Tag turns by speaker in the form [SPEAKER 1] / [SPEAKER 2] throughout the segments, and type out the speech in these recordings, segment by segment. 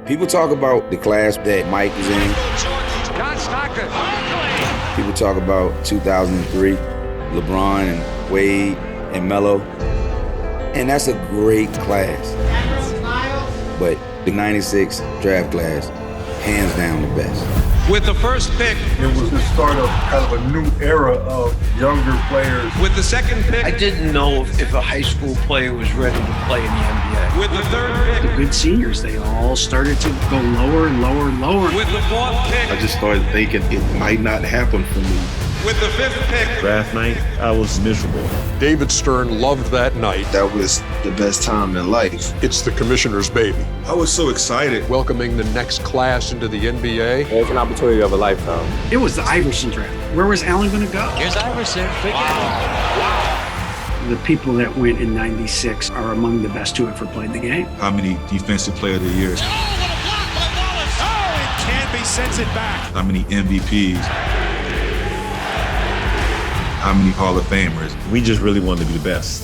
[SPEAKER 1] People talk about the class that Mike was in. People talk about 2003, LeBron and Wade and Melo. And that's a great class. But the 96 draft class, hands down the best.
[SPEAKER 2] With the first pick,
[SPEAKER 3] it was the start of kind of a new era of younger players.
[SPEAKER 2] With the second pick,
[SPEAKER 4] I didn't know if a high school player was ready to play in the NBA.
[SPEAKER 2] With the third pick,
[SPEAKER 5] the good seniors, they all started to go lower and lower and lower.
[SPEAKER 2] With the fourth pick,
[SPEAKER 6] I just started thinking it might not happen for me.
[SPEAKER 2] With the fifth pick,
[SPEAKER 7] draft night, I was miserable.
[SPEAKER 8] David Stern loved that night.
[SPEAKER 6] That was the best time in life.
[SPEAKER 8] It's the commissioner's baby.
[SPEAKER 9] I was so excited.
[SPEAKER 8] Welcoming the next class into the NBA.
[SPEAKER 10] It's an opportunity of a lifetime.
[SPEAKER 5] It was the Iverson draft. Where was Allen going to go?
[SPEAKER 11] Here's Iverson.
[SPEAKER 5] Wow. The people that went in 96 are among the best to ever played the game.
[SPEAKER 9] How many defensive player of the years?
[SPEAKER 11] Oh, what a block by Wallace.
[SPEAKER 2] Oh, and Camby sends it back.
[SPEAKER 9] How many MVPs? How many Hall of Famers?
[SPEAKER 7] We just really wanted to be the best.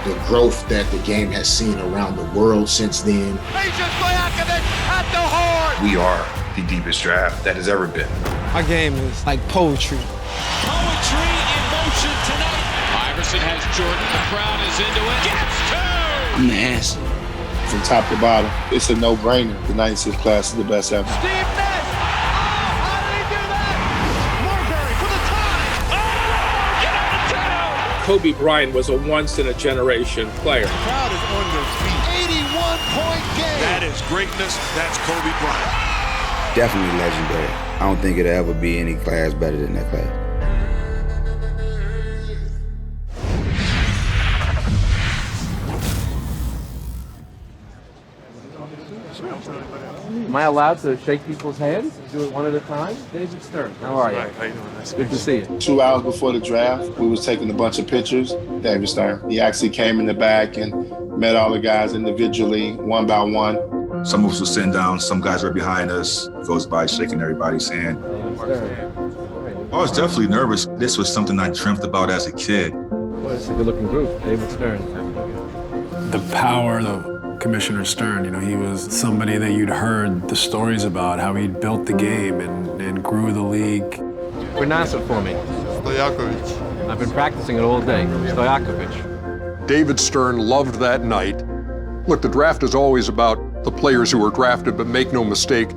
[SPEAKER 12] The growth that the game has seen around the world since then.
[SPEAKER 11] Peja Stojakovic at the horn.
[SPEAKER 6] We are the deepest draft that has ever been.
[SPEAKER 13] Our game is like poetry.
[SPEAKER 11] Poetry in motion tonight. Iverson has Jordan. The crowd is into it. Gets two.
[SPEAKER 5] I'm the ass.
[SPEAKER 6] From top to bottom, it's a no-brainer. The 96 class is the best ever.
[SPEAKER 11] Steve Nash.
[SPEAKER 14] Kobe Bryant was a once-in-a-generation player.
[SPEAKER 11] The crowd is on their feet. 81-point game.
[SPEAKER 2] That is greatness. That's Kobe Bryant.
[SPEAKER 1] Definitely legendary. I don't think it'll ever be any class better than that class.
[SPEAKER 10] Am I allowed to shake people's hands? Do it one at a time? David Stern, how are you?
[SPEAKER 14] How you doing? Nice
[SPEAKER 10] Good to see you.
[SPEAKER 6] 2 hours before the draft, we was taking a bunch of pictures. David Stern. He actually came in the back and met all the guys individually, one by one.
[SPEAKER 9] Some of us were sitting down, some guys were behind us. Goes by shaking everybody's hand. I was definitely nervous. This was something I dreamt about as a kid.
[SPEAKER 10] Well, it's a good-looking group, David Stern.
[SPEAKER 15] The power of Commissioner Stern, he was somebody that you'd heard the stories about, how he built the game and grew the league.
[SPEAKER 10] Pronounce it for me.
[SPEAKER 6] Stojakovic.
[SPEAKER 10] I've been practicing it all day. Stojakovic.
[SPEAKER 8] David Stern loved that night. Look, the draft is always about the players who were drafted, but make no mistake,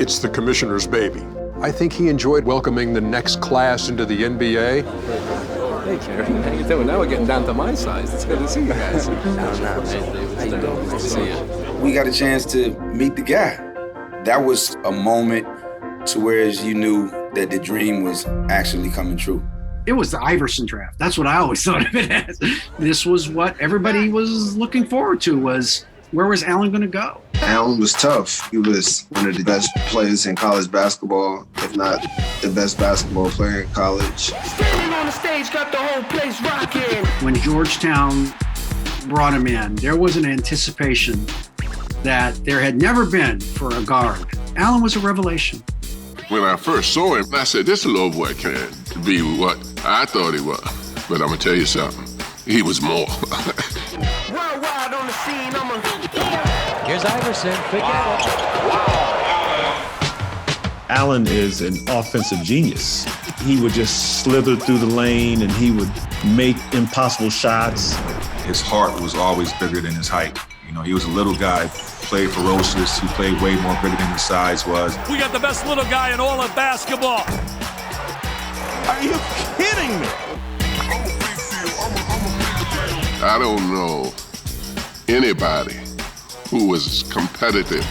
[SPEAKER 8] it's the commissioner's baby. I think he enjoyed welcoming the next class into the NBA.
[SPEAKER 10] Hey, Kerry, how you doing? Now we're getting down to my size. It's good to see you guys. Nice to see you.
[SPEAKER 1] We got a chance to meet the guy. That was a moment to where you knew that the dream was actually coming true.
[SPEAKER 5] It was the Iverson draft. That's what I always thought of it as. This was what everybody was looking forward to, was where was Allen going to go?
[SPEAKER 6] Allen was tough. He was one of the best players in college basketball, if not the best basketball player in college.
[SPEAKER 11] Standing on the stage, got the whole place rocking.
[SPEAKER 5] When Georgetown brought him in, there was an anticipation that there had never been for a guard. Allen was a revelation.
[SPEAKER 16] When I first saw him, I said, this little boy can't be what I thought he was. But I'm gonna tell you something, he was more.
[SPEAKER 11] Worldwide on the scene, Here's Iverson.
[SPEAKER 7] Allen is an offensive genius. He would just slither through the lane and he would make impossible shots.
[SPEAKER 9] His heart was always bigger than his height. He was a little guy, played ferocious, he played way more bigger than his size was.
[SPEAKER 2] We got the best little guy in all of basketball. Are you kidding me?
[SPEAKER 16] I don't know anybody who was as competitive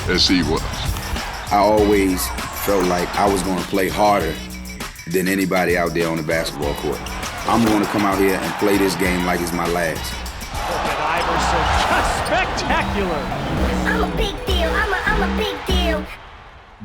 [SPEAKER 16] as he was.
[SPEAKER 1] I always felt like I was going to play harder than anybody out there on the basketball court. I'm going to come out here and play this game like it's my last.
[SPEAKER 11] Iverson, spectacular.
[SPEAKER 17] I'm a big deal. I'm a big deal.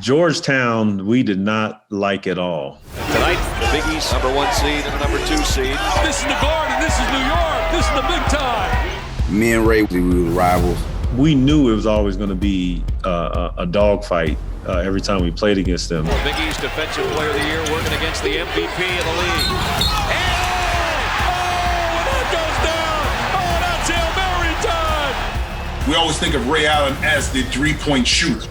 [SPEAKER 7] Georgetown, we did not like at all.
[SPEAKER 2] Tonight, the Big East #1 seed and the #2 seed. This is the Garden. This is New York. This is the big time.
[SPEAKER 1] Me and Ray, we were rivals.
[SPEAKER 7] We knew it was always going to be a dogfight every time we played against them.
[SPEAKER 2] Big East Defensive Player of the Year working against the MVP of the league. And, that goes down. Oh, that's Hail Mary time.
[SPEAKER 3] We always think of Ray Allen as the three-point shooter.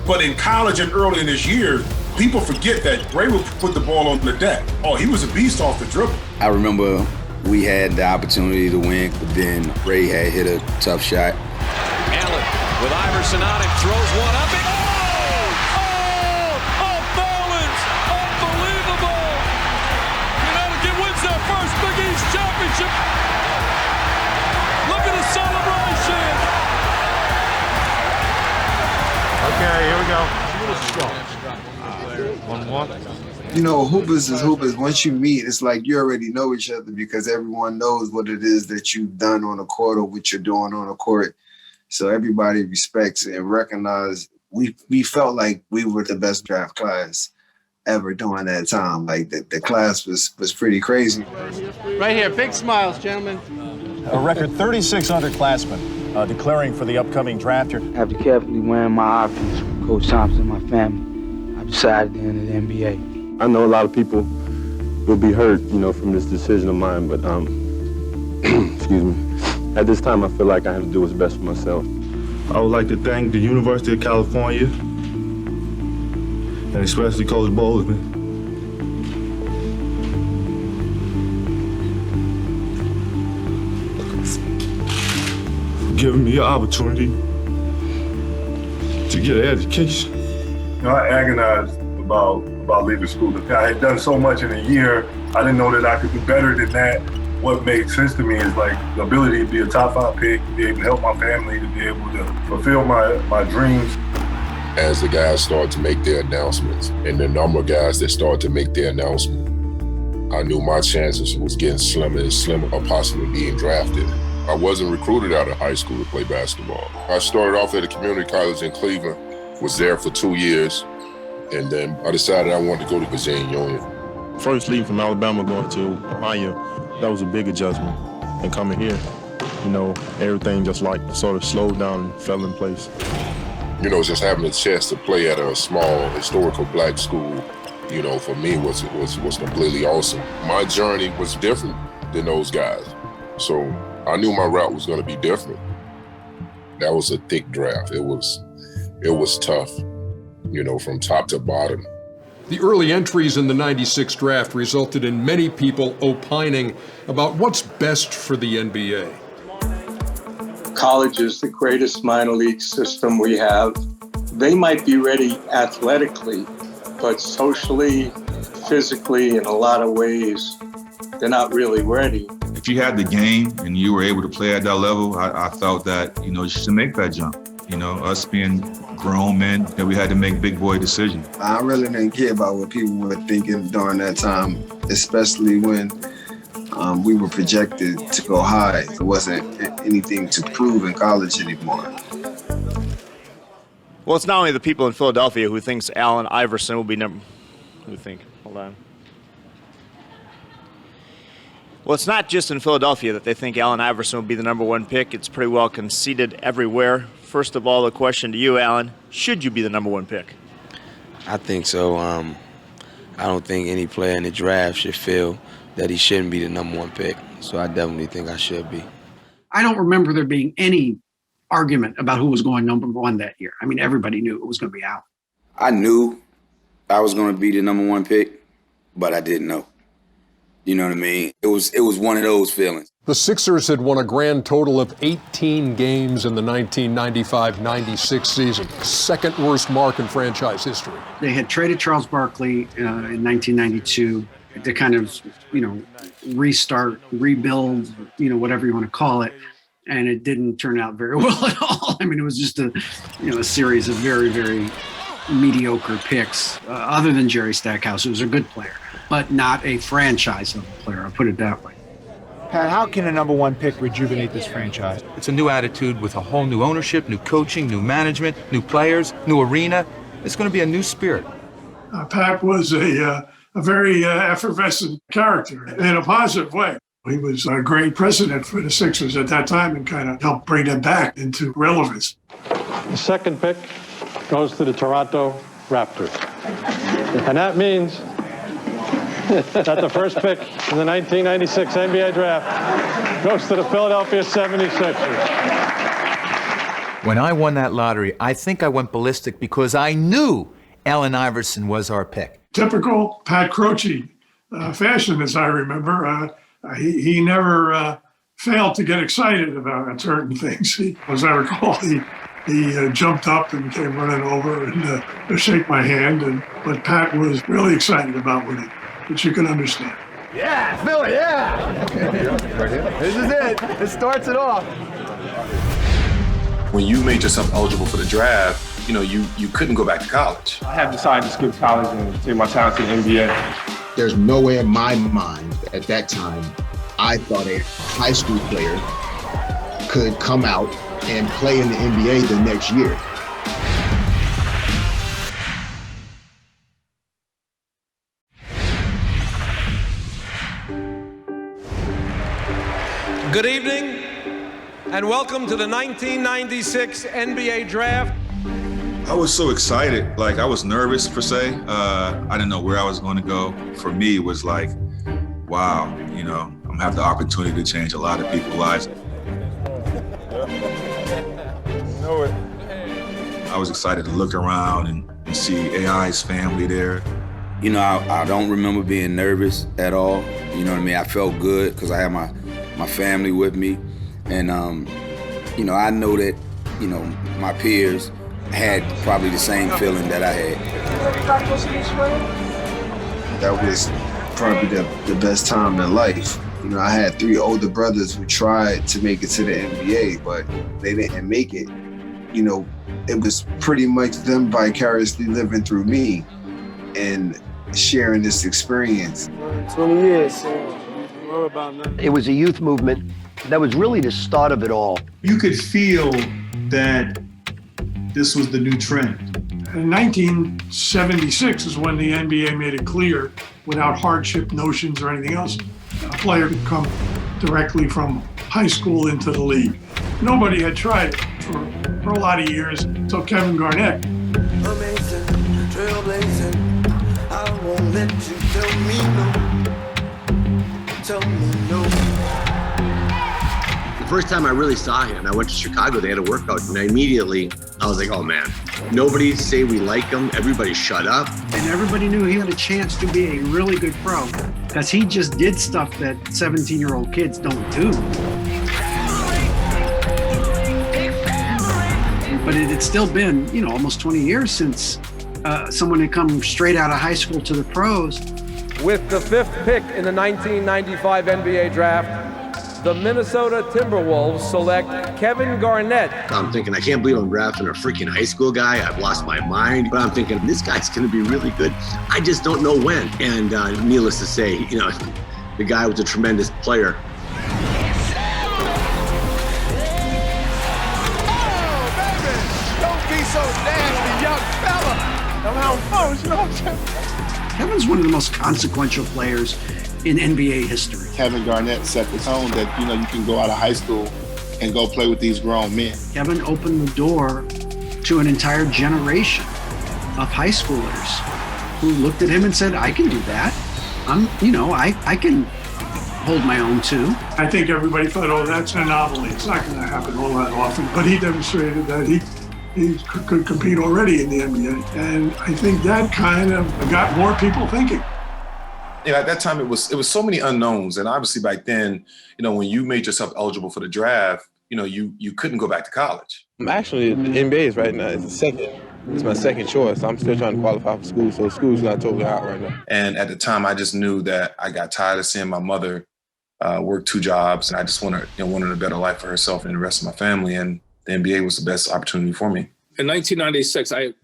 [SPEAKER 3] But in college and early in his years, people forget that Ray would put the ball on the deck. Oh, he was a beast off the dribble.
[SPEAKER 1] I remember we had the opportunity to win, but then Ray had hit a tough shot.
[SPEAKER 2] Allen with Iverson on him, throws one up. And off balance! Unbelievable! Connecticut wins their first Big East championship. Look at the celebration!
[SPEAKER 18] Okay, here we go. 1-1.
[SPEAKER 19] You know, hoopers is hoopers. Once you meet, it's like you already know each other because everyone knows what it is that you've done on the court or what you're doing on the court. So everybody respects and recognizes. We felt like we were the best draft class ever during that time. Like the class was pretty crazy.
[SPEAKER 18] Right here, big smiles, gentlemen.
[SPEAKER 20] A record 36 underclassmen declaring for the upcoming draft year.
[SPEAKER 21] After carefully weighing my options from Coach Thompson and my family, I decided to enter the NBA.
[SPEAKER 22] I know a lot of people will be hurt, from this decision of mine, but excuse me. At this time, I feel like I have to do what's best for myself.
[SPEAKER 9] I would like to thank the University of California and especially Coach Bozeman. For giving me an opportunity to get an education.
[SPEAKER 3] I agonized about leaving school. I had done so much in a year, I didn't know that I could do better than that. What made sense to me is like the ability to be a top 5 pick, to be able to help my family, to be able to fulfill my dreams.
[SPEAKER 16] As the guys start to make their announcements and the number of guys that start to make their announcement, I knew my chances was getting slimmer and slimmer of possibly being drafted. I wasn't recruited out of high school to play basketball. I started off at a community college in Cleveland, was there for 2 years, and then I decided I wanted to go to Virginia Union.
[SPEAKER 22] First leaving from Alabama going to Ohio, that was a big adjustment. And coming here, everything just sort of slowed down and fell in place.
[SPEAKER 16] Just having a chance to play at a small historical black school, for me was completely awesome. My journey was different than those guys. So I knew my route was going to be different. That was a thick draft. It was tough, from top to bottom.
[SPEAKER 8] The early entries in the '96 draft resulted in many people opining about what's best for the NBA.
[SPEAKER 23] College is the greatest minor league system we have. They might be ready athletically, but socially, physically, in a lot of ways, they're not really ready.
[SPEAKER 9] If you had the game and you were able to play at that level, I felt that, you should make that jump. Us being grown men, that we had to make big boy decisions.
[SPEAKER 19] I really didn't care about what people were thinking during that time, especially when we were projected to go high. There wasn't anything to prove in college anymore.
[SPEAKER 24] Well, it's not only the people in Philadelphia who thinks Allen Iverson will be number... Who think? Hold on. Well, it's not just in Philadelphia that they think Allen Iverson will be the #1 pick. It's pretty well conceded everywhere. First of all, the question to you, Allen, should you be the #1 pick?
[SPEAKER 21] I think so. I don't think any player in the draft should feel that he shouldn't be the #1 pick. So I definitely think I should be.
[SPEAKER 5] I don't remember there being any argument about who was going #1 that year. I mean, everybody knew it was going to be Allen.
[SPEAKER 1] I knew I was going to be the #1 pick, but I didn't know. You know what I mean? It was one of those feelings.
[SPEAKER 8] The Sixers had won a grand total of 18 games in the 1995-96 season, second worst mark in franchise history.
[SPEAKER 5] They had traded Charles Barkley in 1992 to kind of, restart, rebuild, whatever you want to call it. And it didn't turn out very well at all. I mean, it was just a series of very, very mediocre picks, other than Jerry Stackhouse, who was a good player, but not a franchise-level player, I'll put it that way.
[SPEAKER 25] Pat, how can a #1 pick rejuvenate this franchise?
[SPEAKER 26] It's a new attitude with a whole new ownership, new coaching, new management, new players, new arena. It's going to be a new spirit.
[SPEAKER 3] Pat was a very effervescent character in a positive way. He was a great president for the Sixers at that time and kind of helped bring them back into relevance.
[SPEAKER 27] The second pick goes to the Toronto Raptors. And that means that the first pick in the 1996 NBA draft goes to the Philadelphia 76ers.
[SPEAKER 25] When I won that lottery, I think I went ballistic because I knew Allen Iverson was our pick.
[SPEAKER 4] Typical Pat Croce fashion, as I remember. He never failed to get excited about certain things. As I recall, he jumped up and came running over and to shake my hand. But Pat was really excited about winning, which you can understand.
[SPEAKER 18] Yeah, Philly, yeah. This is it. It starts it off.
[SPEAKER 6] When you made yourself eligible for the draft, you couldn't go back to college.
[SPEAKER 10] I have decided to skip college and take my talents to the NBA.
[SPEAKER 12] There's no way in my mind at that time I thought a high school player could come out and play in the NBA the next year.
[SPEAKER 13] Good evening, and welcome to the 1996 NBA Draft.
[SPEAKER 9] I was so excited. Like, I was nervous, per se. I didn't know where I was going to go. For me, it was like, wow, I'm going to have the opportunity to change a lot of people's lives. I was excited to look around and see AI's family there.
[SPEAKER 1] I don't remember being nervous at all. You know what I mean? I felt good because I had my family with me. And, I know that, my peers had probably the same feeling that I had.
[SPEAKER 19] That was probably the best time in life. I had 3 older brothers who tried to make it to the NBA, but they didn't make it. It was pretty much them vicariously living through me and sharing this experience.
[SPEAKER 14] 20 years. It was a youth movement that was really the start of it all.
[SPEAKER 15] You could feel that this was the new trend.
[SPEAKER 4] In 1976 is when the NBA made it clear, without hardship notions or anything else, a player could come directly from high school into the league. Nobody had tried it for a lot of years until Kevin Garnett.
[SPEAKER 28] Amazing, trailblazing, I won't let you tell me no. Tell me no.
[SPEAKER 29] The first time I really saw him, I went to Chicago, they had a workout, and I was like, oh man, nobody say we like him, everybody shut up.
[SPEAKER 5] And everybody knew he had a chance to be a really good pro, because he just did stuff that 17-year-old kids don't do. But it had still been, almost 20 years since someone had come straight out of high school to the pros.
[SPEAKER 13] With the 5th pick in the 1995 NBA Draft, the Minnesota Timberwolves select Kevin Garnett.
[SPEAKER 29] I'm thinking, I can't believe I'm drafting a freaking high school guy. I've lost my mind. But I'm thinking, this guy's going to be really good. I just don't know when. And needless to say, the guy was a tremendous player.
[SPEAKER 18] Don't be so nasty, young fella.
[SPEAKER 5] Kevin's one of the most consequential players in NBA history.
[SPEAKER 22] Kevin Garnett set the tone that, you can go out of high school and go play with these grown men.
[SPEAKER 5] Kevin opened the door to an entire generation of high schoolers who looked at him and said, I can do that. I can hold my own too.
[SPEAKER 4] I think everybody thought, oh, that's an anomaly. It's not going to happen all that often. But he demonstrated that he could compete already in the NBA. And I think that kind of got more people thinking.
[SPEAKER 6] At that time, it was so many unknowns. And obviously back then, when you made yourself eligible for the draft, you couldn't go back to college.
[SPEAKER 10] I'm actually in the NBA right now. It's my second choice. I'm still trying to qualify for school, so school's not totally out right now.
[SPEAKER 6] And at the time, I just knew that I got tired of seeing my mother work 2 jobs, and I just wanted a better life for herself and the rest of my family. And the NBA was the best opportunity for me.
[SPEAKER 30] In 1996, I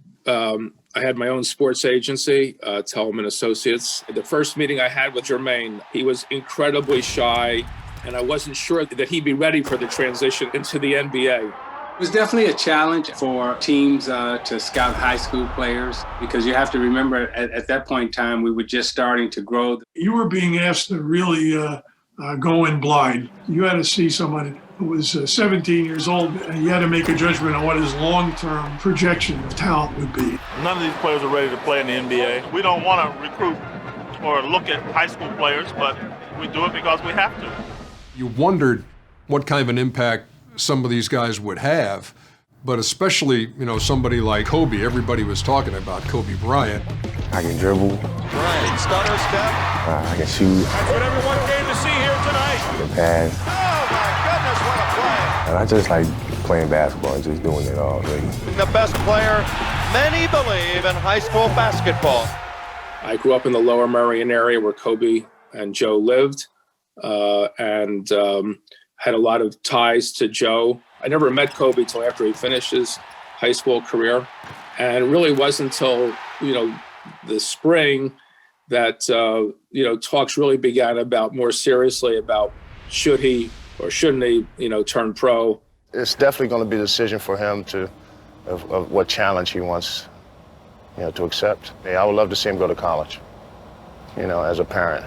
[SPEAKER 30] had my own sports agency, Tellman Associates. The first meeting I had with Jermaine, he was incredibly shy, and I wasn't sure that he'd be ready for the transition into the NBA.
[SPEAKER 31] It was definitely a challenge for teams to scout high school players, because you have to remember at that point in time, we were just starting to grow.
[SPEAKER 4] You were being asked to really go in blind. You had to see someone who was 17 years old, and you had to make a judgment on what his long-term projection of talent would be.
[SPEAKER 32] None of these players are ready to play in the NBA. We don't want to recruit or look at high school players, but we do it because we have to.
[SPEAKER 8] You wondered what kind of an impact some of these guys would have. but especially, somebody like Kobe. Everybody was talking about Kobe Bryant.
[SPEAKER 10] I can dribble.
[SPEAKER 2] Bryant, stutter step.
[SPEAKER 10] I can shoot.
[SPEAKER 2] That's what everyone came to see here tonight.
[SPEAKER 10] I can pass.
[SPEAKER 2] Oh my goodness, what a play.
[SPEAKER 10] And I just like playing basketball and just doing it all, really.
[SPEAKER 2] The best player, many believe, in high school basketball.
[SPEAKER 30] I grew up in the Lower Merion area where Kobe and Joe lived, and had a lot of ties to Joe. I never met Kobe till after he finished his high school career. And it really wasn't until, the spring that, talks really began about more seriously about should he or shouldn't he, turn pro.
[SPEAKER 3] It's definitely going to be a decision for him of what challenge he wants, to accept. I would love to see him go to college, as a parent.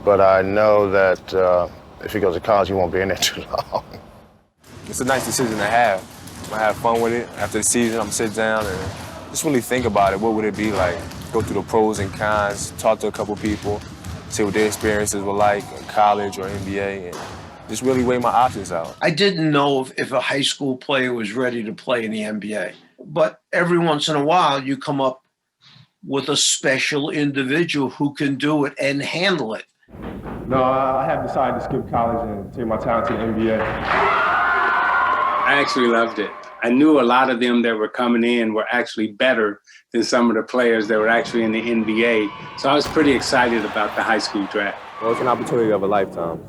[SPEAKER 3] But I know that if he goes to college, he won't be in there too long.
[SPEAKER 10] It's a nice decision to have. I have fun with it. After the season, I'm gonna sit down and just really think about it. What would it be like? Go through the pros and cons, talk to a couple people, see what their experiences were like in college or NBA, and just really weigh my options out.
[SPEAKER 7] I didn't know if a high school player was ready to play in the NBA. But every once in a while, you come up with a special individual who can do it and handle it.
[SPEAKER 10] No, I have decided to skip college and take my talent to the NBA.
[SPEAKER 31] I actually loved it. I knew a lot of them that were coming in were actually better than some of the players that were actually in the NBA. So I was pretty excited about the high school draft.
[SPEAKER 10] Well, it's an opportunity of a lifetime.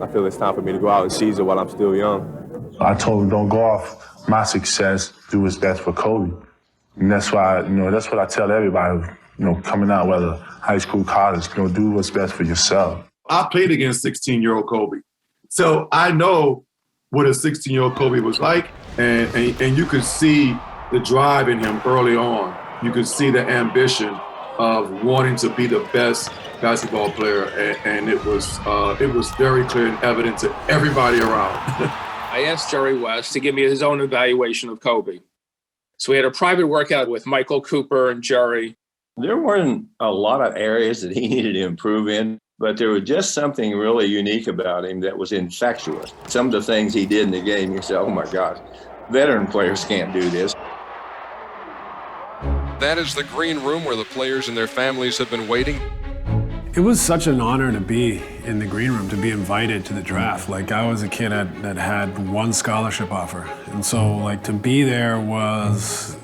[SPEAKER 10] I feel it's time for me to go out and seize it while I'm still young.
[SPEAKER 22] I told him don't go off my success, do what's best for Kobe. And that's why, that's what I tell everybody, coming out, whether high school, college, do what's best for yourself.
[SPEAKER 11] I played against 16-year-old Kobe. So I know what a 16-year-old Kobe was like, and you could see the drive in him early on. You could see the ambition of wanting to be the best basketball player, and it was very clear and evident to everybody around.
[SPEAKER 30] I asked Jerry West to give me his own evaluation of Kobe. So we had a private workout with Michael Cooper and Jerry.
[SPEAKER 16] There weren't a lot of areas that he needed to improve in, but there was just something really unique about him that was infectious. Some of the things he did in the game, you said, oh my gosh, veteran players can't do this.
[SPEAKER 8] That is the green room where the players and their families have been waiting.
[SPEAKER 17] It was such an honor to be in the green room, to be invited to the draft. Like, I was a kid that had one scholarship offer. And so, to be there was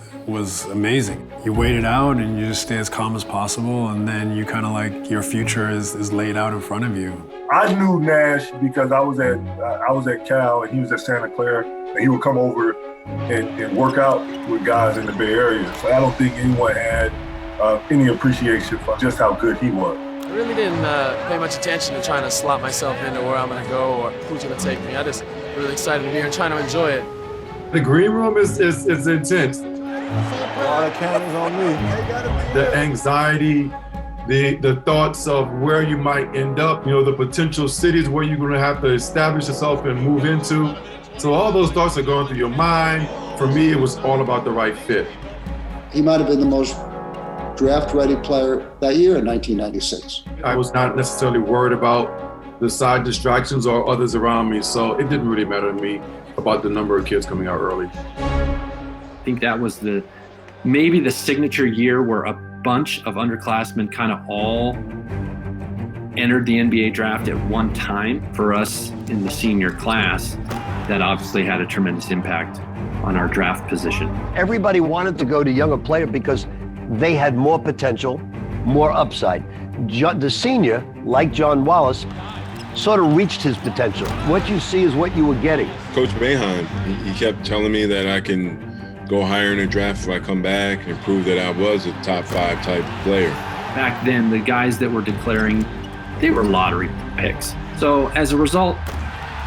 [SPEAKER 17] amazing. You wait it out and you just stay as calm as possible, and then you kind of your future is laid out in front of you.
[SPEAKER 22] I knew Nash because I was at Cal and he was at Santa Clara, and he would come over and work out with guys in the Bay Area. So I don't think anyone had any appreciation for just how good he was.
[SPEAKER 20] I really didn't pay much attention to trying to slot myself into where I'm going to go or who's going to take me. I just really excited to be here and trying to enjoy it.
[SPEAKER 11] The green room is intense.
[SPEAKER 22] A lot of cameras on me.
[SPEAKER 11] The anxiety, the thoughts of where you might end up, the potential cities where you're going to have to establish yourself and move into. So all those thoughts are going through your mind. For me, it was all about the right fit.
[SPEAKER 21] He might have been the most draft-ready player that year in 1996.
[SPEAKER 11] I was not necessarily worried about the side distractions or others around me, so it didn't really matter to me about the number of kids coming out early.
[SPEAKER 23] I think that was maybe the signature year where a bunch of underclassmen kind of all entered the NBA draft at one time. For us in the senior class, that obviously had a tremendous impact on our draft position.
[SPEAKER 14] Everybody wanted to go to younger players because they had more potential, more upside. The senior, like John Wallace, sort of reached his potential. What you see is what you were getting.
[SPEAKER 22] Coach Boeheim, he kept telling me that I can go higher in the draft if I come back and prove that I was a top 5 type player.
[SPEAKER 23] Back then, the guys that were declaring, they were lottery picks. So as a result,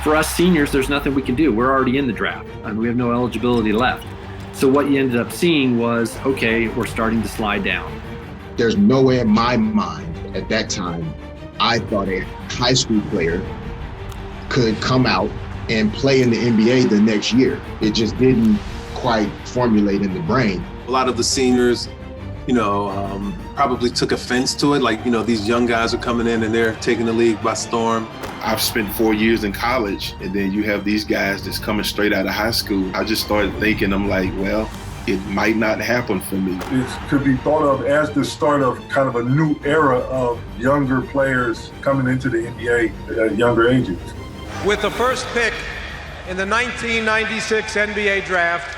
[SPEAKER 23] for us seniors, there's nothing we can do. We're already in the draft, and we have no eligibility left. So what you ended up seeing was, okay, we're starting to slide down.
[SPEAKER 12] There's no way in my mind at that time I thought a high school player could come out and play in the NBA the next year. It just didn't quite formulate in the brain.
[SPEAKER 22] A lot of the seniors,
[SPEAKER 1] probably took offense to it. Like, these young guys are coming in and they're taking the league by storm.
[SPEAKER 9] I've spent 4 years in college, and then you have these guys that's coming straight out of high school. I just started thinking, I'm like, well, it might not happen for me.
[SPEAKER 22] It could be thought of as the start of kind of a new era of younger players coming into the NBA at younger ages.
[SPEAKER 13] With the first pick in the 1996 NBA Draft,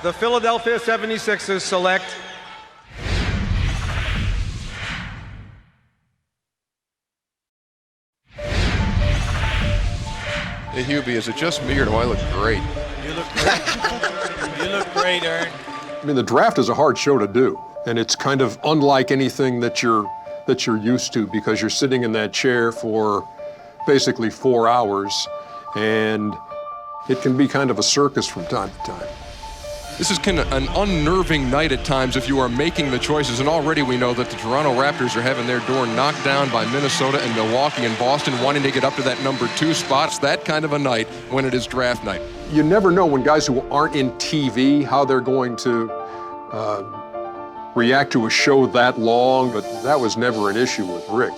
[SPEAKER 13] the Philadelphia 76ers select
[SPEAKER 15] Hey, Hubie, is it just me or do I look great?
[SPEAKER 18] You look great. You look great, Ern.
[SPEAKER 8] I mean, the draft is a hard show to do, and it's kind of unlike anything that you're used to, because you're sitting in that chair for basically 4 hours, and it can be kind of a circus from time to time.
[SPEAKER 15] This is kind of an unnerving night at times if you are making the choices, and already we know that the Toronto Raptors are having their door knocked down by Minnesota and Milwaukee and Boston wanting to get up to that number 2 spot. It's that kind of a night when it is draft night.
[SPEAKER 8] You never know when guys who aren't in TV, how they're going to react to a show that long, but that was never an issue with Rick.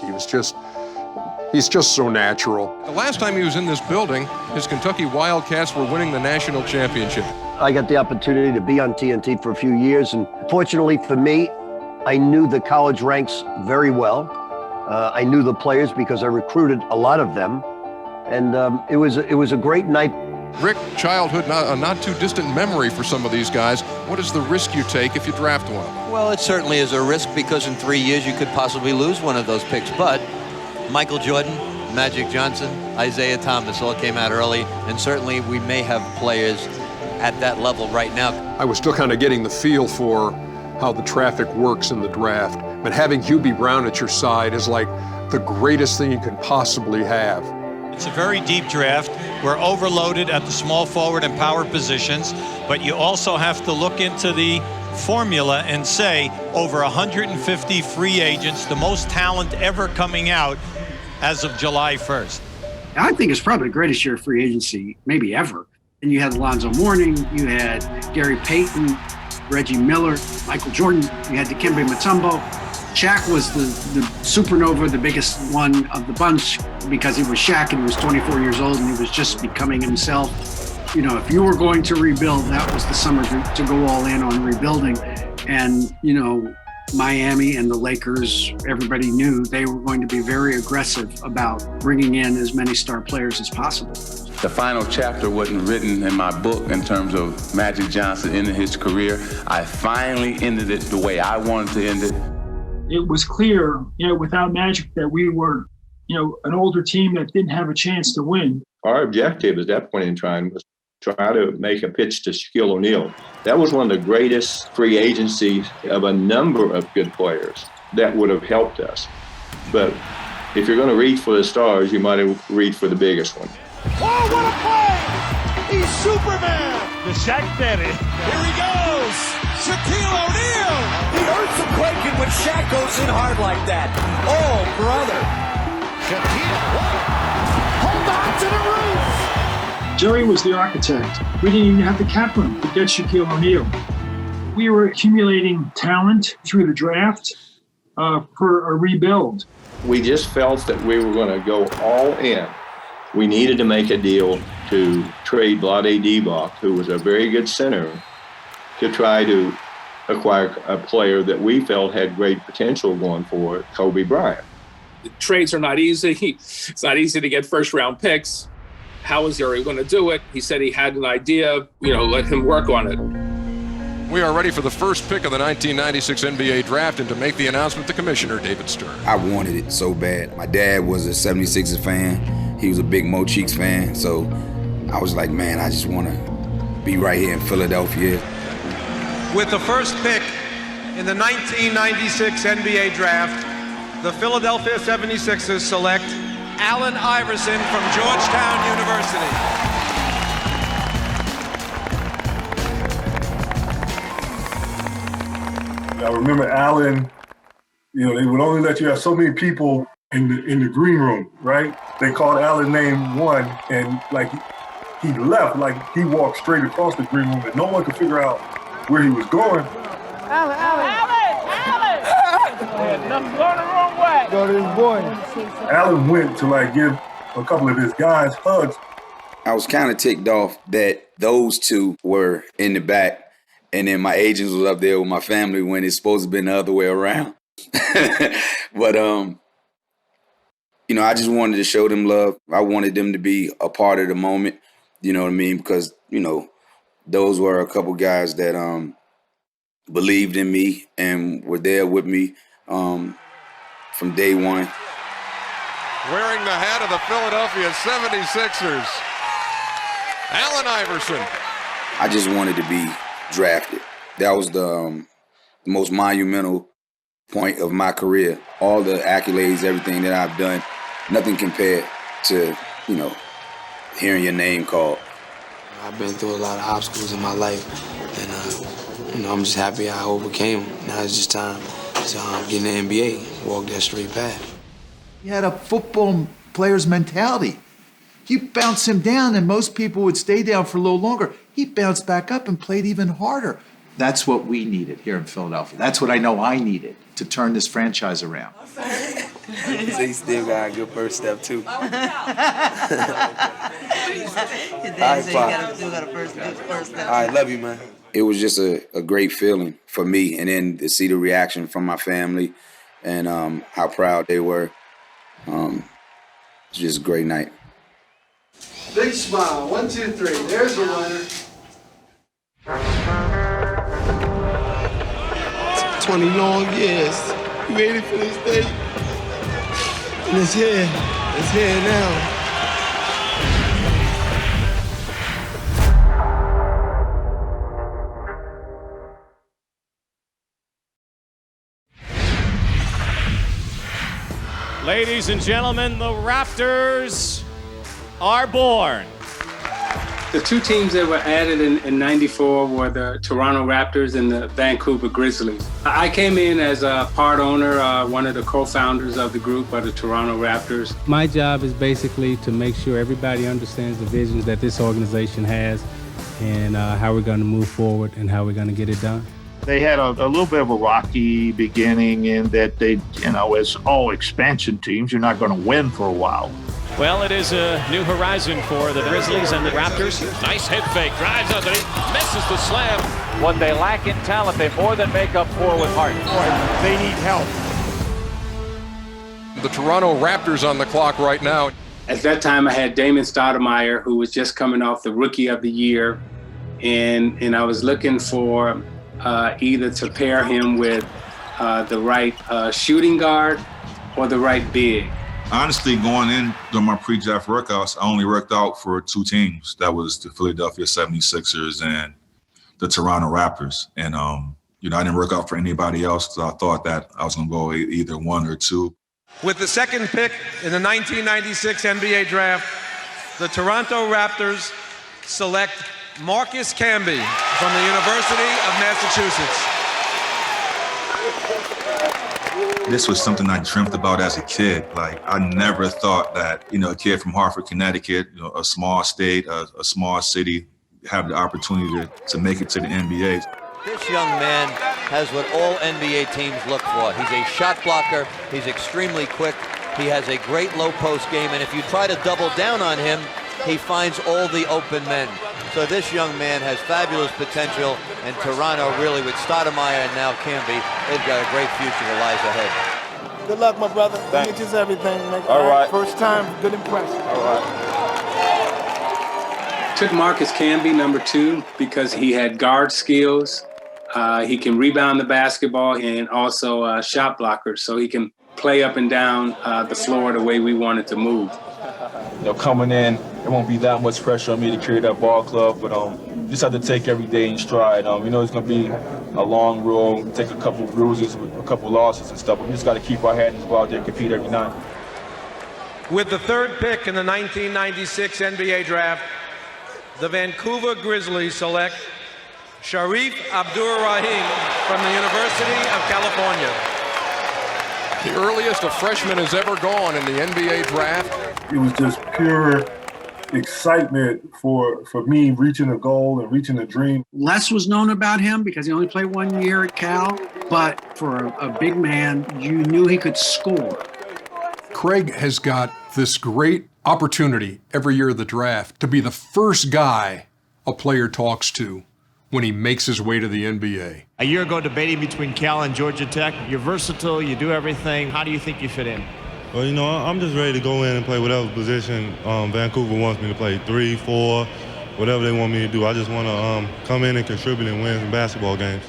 [SPEAKER 8] He's just so natural.
[SPEAKER 15] The last time he was in this building, his Kentucky Wildcats were winning the national championship.
[SPEAKER 14] I got the opportunity to be on TNT for a few years, and fortunately for me, I knew the college ranks very well. I knew the players because I recruited a lot of them, and it was a great night.
[SPEAKER 15] Rick, childhood, a not too distant memory for some of these guys. What is the risk you take if you draft one?
[SPEAKER 19] Well, it certainly is a risk because in 3 years you could possibly lose one of those picks, but Michael Jordan, Magic Johnson, Isaiah Thomas all came out early, and certainly we may have players at that level right now.
[SPEAKER 8] I was still kind of getting the feel for how the traffic works in the draft, but having Hubie Brown at your side is like the greatest thing you can possibly have.
[SPEAKER 18] It's a very deep draft. We're overloaded at the small forward and power positions, but you also have to look into the formula and say over 150 free agents, the most talent ever coming out as of July 1st.
[SPEAKER 5] I think it's probably the greatest year of free agency, maybe ever. And you had Alonzo Mourning, you had Gary Payton, Reggie Miller, Michael Jordan, you had Dikembe Mutombo. Shaq was the supernova, the biggest one of the bunch because he was Shaq and he was 24 years old and he was just becoming himself. If you were going to rebuild, that was the summer to go all in on rebuilding. And, Miami and the Lakers, everybody knew they were going to be very aggressive about bringing in as many star players as possible.
[SPEAKER 24] The final chapter wasn't written in my book in terms of Magic Johnson ending his career. I finally ended it the way I wanted to end it.
[SPEAKER 25] It was clear, without Magic that we were, an older team that didn't have a chance to win.
[SPEAKER 16] Our objective at that point in time was try to make a pitch to Shaquille O'Neal. That was one of the greatest free agencies of a number of good players that would have helped us. But if you're going to reach for the stars, you might have reached for the biggest one.
[SPEAKER 26] Oh, what a play! He's Superman! The Shaq Betty. Here he goes! Shaquille O'Neal! The earth's quaking when Shaq goes in hard like that. Oh, brother! Shaquille, hold on to the roof!
[SPEAKER 25] Jerry was the architect. We didn't even have the cap room to get Shaquille O'Neal. We were accumulating talent through the draft for a rebuild.
[SPEAKER 16] We just felt that we were going to go all in. We needed to make a deal to trade Vlade Divac, who was a very good center, to try to acquire a player that we felt had great potential going forward, Kobe Bryant.
[SPEAKER 30] The trades are not easy. It's not easy to get first-round picks. How is Jerry going to do it? He said he had an idea, let him work on it.
[SPEAKER 15] We are ready for the first pick of the 1996 NBA Draft, and to make the announcement, the commissioner, David Stern.
[SPEAKER 27] I wanted it so bad. My dad was a 76ers fan. He was a big Mo Cheeks fan, so I was like, man, I just want to be right here in Philadelphia.
[SPEAKER 13] With the first pick in the 1996 NBA Draft, the Philadelphia 76ers select Allen Iverson from Georgetown University.
[SPEAKER 22] I remember Allen, they would only let you have so many people in the green room, right? They called Allen name one, and he left, he walked straight across the green room, and no one could figure out where he was going.
[SPEAKER 26] Allen! Nothing's going the wrong way.
[SPEAKER 2] Go to his boy.
[SPEAKER 22] Allen went to like give a couple of his guys hugs.
[SPEAKER 27] I was kind of ticked off that those two were in the back, and then my agents was up there with my family when it's supposed to have been the other way around. But you know, I just wanted to show them love. I wanted them to be a part of the moment. You know what I mean? Because, you know, those were a couple guys that believed in me and were there with me from day one.
[SPEAKER 15] Wearing the hat of the Philadelphia 76ers, Allen Iverson.
[SPEAKER 27] I just wanted to be drafted. That was the most monumental point of my career. All the accolades, everything that I've done, nothing compared to, you know, hearing your name called.
[SPEAKER 3] I've been through a lot of obstacles in my life, and you know, I'm just happy I overcame them. Now it's just time to get in the NBA, walk that straight path.
[SPEAKER 4] He had a football player's mentality. You bounce him down, and most people would stay down for a little longer. He bounced back up and played even harder. That's what we needed here in Philadelphia. That's what I know I needed to turn this franchise around.
[SPEAKER 3] So he still got a good first step, too.
[SPEAKER 6] Your dad said you got a first step.
[SPEAKER 27] All right, love you, man. It was just a great feeling for me, and then to see the reaction from my family and how proud they were. It's just a great night.
[SPEAKER 2] Big smile. 1, 2, 3. There's your winner.
[SPEAKER 26] 20 long years. We waited for this day. And it's here. It's here now.
[SPEAKER 7] Ladies and gentlemen, the Raptors are born.
[SPEAKER 10] The two teams that were added in 94 were the Toronto Raptors and the Vancouver Grizzlies. I came in as a part owner, one of the co-founders of the group of the Toronto Raptors.
[SPEAKER 17] My job is basically to make sure everybody understands the visions that this organization has and how we're going to move forward and how we're going to get it done.
[SPEAKER 20] They had a little bit of a rocky beginning in that they, you know, as all expansion teams, you're not going to win for a while.
[SPEAKER 7] Well, it is a new horizon for the Grizzlies and the Raptors. Nice head fake, drives underneath, misses the slam.
[SPEAKER 26] What they lack in talent, they more than make up for with heart. They need help.
[SPEAKER 15] The Toronto Raptors on the clock right now.
[SPEAKER 10] At that time, I had Damon Stoudemire, who was just coming off the Rookie of the Year, and I was looking for either to pair him with the right shooting guard or the right big.
[SPEAKER 28] Honestly, going into my pre-draft workouts, I only worked out for two teams. That was the Philadelphia 76ers and the Toronto Raptors. And, you know, I didn't work out for anybody else because I thought that I was going to go either one or two.
[SPEAKER 13] With the second pick in the 1996 NBA Draft, the Toronto Raptors select Marcus Camby from the University of Massachusetts.
[SPEAKER 28] This was something I dreamt about as a kid. Like, I never thought that, you know, a kid from Hartford, Connecticut, you know, a small state, a small city, have the opportunity to make it to the NBA.
[SPEAKER 19] This young man has what all NBA teams look for. He's a shot blocker. He's extremely quick. He has a great low post game, and if you try to double down on him, he finds all the open men. So this young man has fabulous potential, and Toronto really, with Stoudemire and now Camby, they've got a great future that lies ahead.
[SPEAKER 26] Good luck, my brother.
[SPEAKER 7] Thanks.
[SPEAKER 26] Get you everything, man.
[SPEAKER 7] All right.
[SPEAKER 26] First time, good impression.
[SPEAKER 7] All right.
[SPEAKER 10] Took Marcus Camby, number 2, because he had guard skills. He can rebound the basketball and also shot blocker, so he can play up and down the floor the way we wanted to move.
[SPEAKER 29] You know, coming in, there won't be that much pressure on me to carry that ball club, but just have to take every day in stride. You know, it's going to be a long road, take a couple bruises, a couple losses and stuff, but we just got to keep our head and go out there and compete every night.
[SPEAKER 13] With the third pick in the 1996 NBA Draft, the Vancouver Grizzlies select Shareef Abdur-Rahim from the University of California.
[SPEAKER 15] The earliest a freshman has ever gone in the NBA Draft.
[SPEAKER 22] It was just pure excitement for me reaching a goal and reaching a dream.
[SPEAKER 1] Less was known about him because he only played 1 year at Cal, but for a big man, you knew he could score.
[SPEAKER 5] Craig has got this great opportunity every year of the draft to be the first guy a player talks to when he makes his way to the NBA.
[SPEAKER 8] A year ago, debating between Cal and Georgia Tech. You're versatile, you do everything. How do you think you fit in?
[SPEAKER 9] Well, you know, I'm just ready to go in and play whatever position Vancouver wants me to play, 3, 4, whatever they want me to do. I just want to come in and contribute and win some basketball games.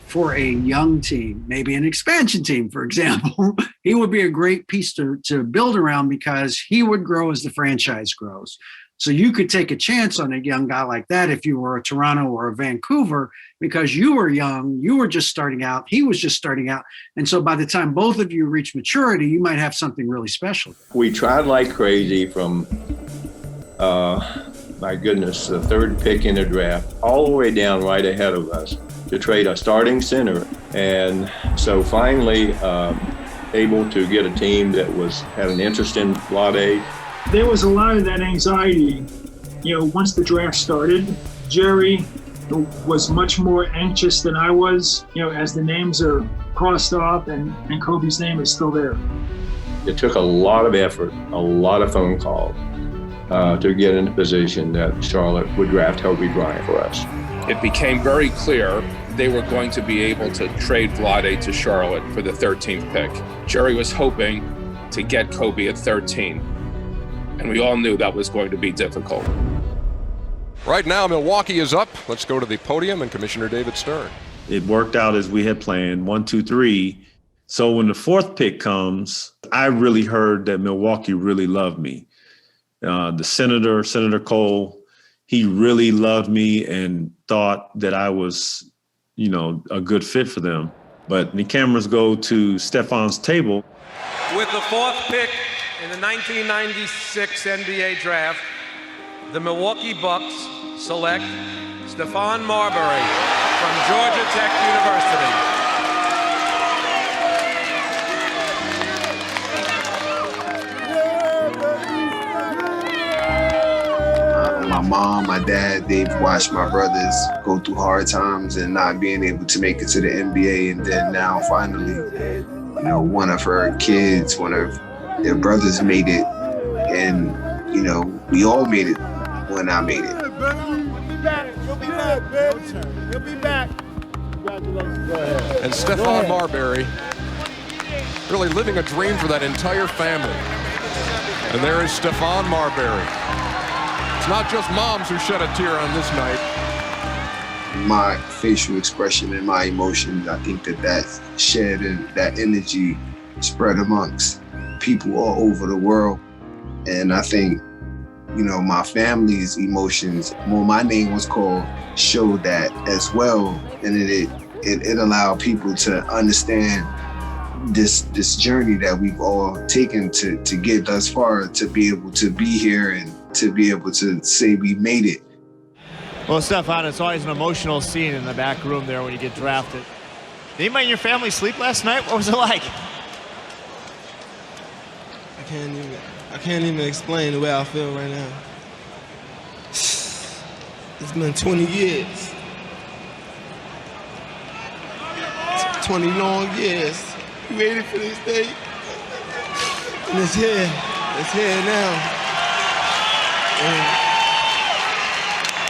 [SPEAKER 1] For a young team, maybe an expansion team, for example, he would be a great piece to build around because he would grow as the franchise grows. So you could take a chance on a young guy like that if you were a Toronto or a Vancouver because you were young, you were just starting out, he was just starting out. And so by the time both of you reach maturity, you might have something really special.
[SPEAKER 16] We tried like crazy from, my goodness, the third pick in the draft, all the way down right ahead of us to trade a starting center. And so finally able to get a team that had an interest in Wright.
[SPEAKER 25] There was a lot of that anxiety, once the draft started. Jerry was much more anxious than I was, as the names are crossed off and Kobe's name is still there.
[SPEAKER 16] It took a lot of effort, a lot of phone calls to get in a position that Charlotte would draft Kobe Bryant for us.
[SPEAKER 30] It became very clear they were going to be able to trade Vlade to Charlotte for the 13th pick. Jerry was hoping to get Kobe at 13. And we all knew that was going to be difficult.
[SPEAKER 15] Right now, Milwaukee is up. Let's go to the podium and Commissioner David Stern.
[SPEAKER 11] It worked out as we had planned, 1, 2, 3. So when the fourth pick comes, I really heard that Milwaukee really loved me. The Senator Cole, he really loved me and thought that I was, a good fit for them. But the cameras go to Stephon's table.
[SPEAKER 13] With the fourth pick in the 1996 NBA Draft, the Milwaukee Bucks select Stephon Marbury from Georgia Tech University.
[SPEAKER 12] My mom, my dad, they've watched my brothers go through hard times and not being able to make it to the NBA. And then now finally, one of her kids, one of their brothers made it. And, we all made it when I made it.
[SPEAKER 9] You'll be back, bitch. You'll be back. Congratulations. Go ahead.
[SPEAKER 15] And Stephon Marbury really living a dream for that entire family. And there is Stephon Marbury. It's not just moms who shed a tear on this night.
[SPEAKER 12] My facial expression and my emotions, I think that shared and that energy spread amongst people all over the world. And I think, my family's emotions, when my name was called, showed that as well. And it allowed people to understand this journey that we've all taken to get thus far, to be able to be here and to be able to say we made it.
[SPEAKER 8] Well, Stephon, it's always an emotional scene in the back room there when you get drafted. Did anybody in your family sleep last night? What was it like?
[SPEAKER 14] I can't even explain the way I feel right now. It's been 20 years. 20 long years. We waited for this day. And it's here. It's here now. And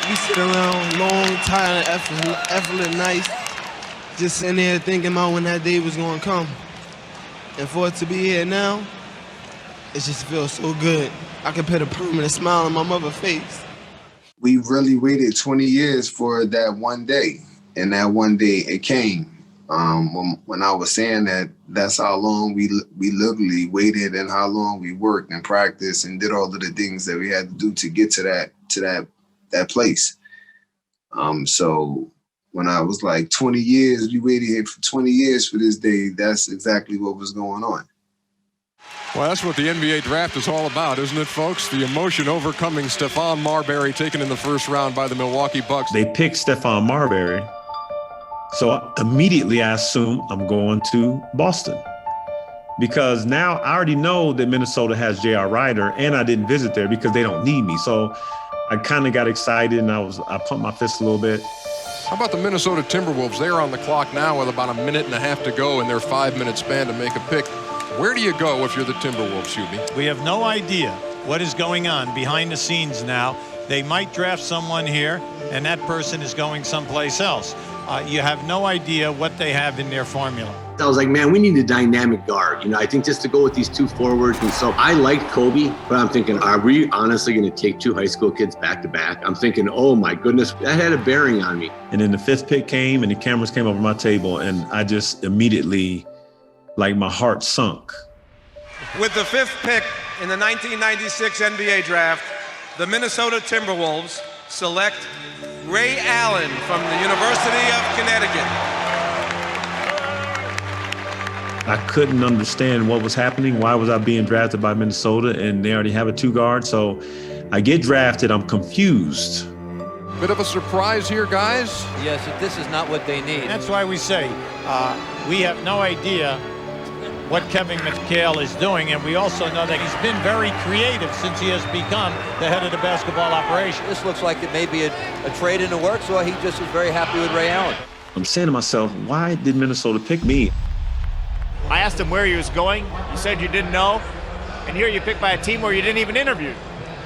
[SPEAKER 14] we sit around long, tired, effortless nights, just sitting there thinking about when that day was going to come. And for it to be here now, it just feels so good. I can put a permanent smile on my mother's face.
[SPEAKER 12] We really waited 20 years for that one day. And that one day it came. When I was saying that, that's how long we literally waited and how long we worked and practiced and did all of the things that we had to do to get to that place. So when I was like 20 years, we waited here for 20 years for this day, that's exactly what was going on.
[SPEAKER 15] Well, that's what the NBA draft is all about, isn't it, folks? The emotion overcoming Stephon Marbury, taken in the first round by the Milwaukee Bucks.
[SPEAKER 11] They picked Stephon Marbury. So immediately I assume I'm going to Boston. because now I already know that Minnesota has J.R. Rider, and I didn't visit there because they don't need me. So I kind of got excited, and I pumped my fist a little bit.
[SPEAKER 15] How about the Minnesota Timberwolves? They're on the clock now with about a minute and a half to go in their 5-minute span to make a pick. Where do you go if you're the Timberwolves, Hubie?
[SPEAKER 2] We have no idea what is going on behind the scenes now. They might draft someone here, and that person is going someplace else. You have no idea what they have in their formula.
[SPEAKER 3] I was like, man, we need a dynamic guard. You know, I think just to go with these two forwards. And so I liked Kobe, but I'm thinking, are we honestly going to take two high school kids back to back? I'm thinking, oh my goodness, that had a bearing on me.
[SPEAKER 11] And then the 5th pick came, and the cameras came over my table, and I just immediately, like, my heart sunk.
[SPEAKER 13] With the 5th pick in the 1996 NBA Draft, the Minnesota Timberwolves select Ray Allen from the University of Connecticut.
[SPEAKER 11] I couldn't understand what was happening. Why was I being drafted by Minnesota, and they already have a 2 guard? So I get drafted. I'm confused.
[SPEAKER 15] Bit of a surprise here, guys.
[SPEAKER 19] Yes, this is not what they need.
[SPEAKER 2] That's why we say we have no idea what Kevin McHale is doing, and we also know that he's been very creative since he has become the head of the basketball operation.
[SPEAKER 19] This looks like it may be a trade in the works, or he just is very happy with Ray Allen.
[SPEAKER 11] I'm saying to myself, why did Minnesota pick me?
[SPEAKER 8] I asked him where he was going. You said you didn't know. And here you picked by a team where you didn't even interview.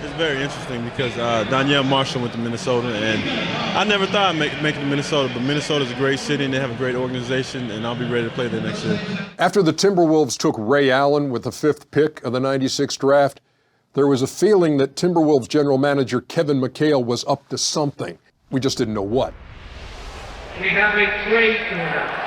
[SPEAKER 9] It's very interesting because Donyell Marshall went to Minnesota, and I never thought I'd make it to Minnesota, but Minnesota's a great city, and they have a great organization, and I'll be ready to play there next year.
[SPEAKER 5] After the Timberwolves took Ray Allen with the 5th pick of the 96 draft, there was a feeling that Timberwolves general manager Kevin McHale was up to something. We just didn't know what.
[SPEAKER 26] We have a trade now.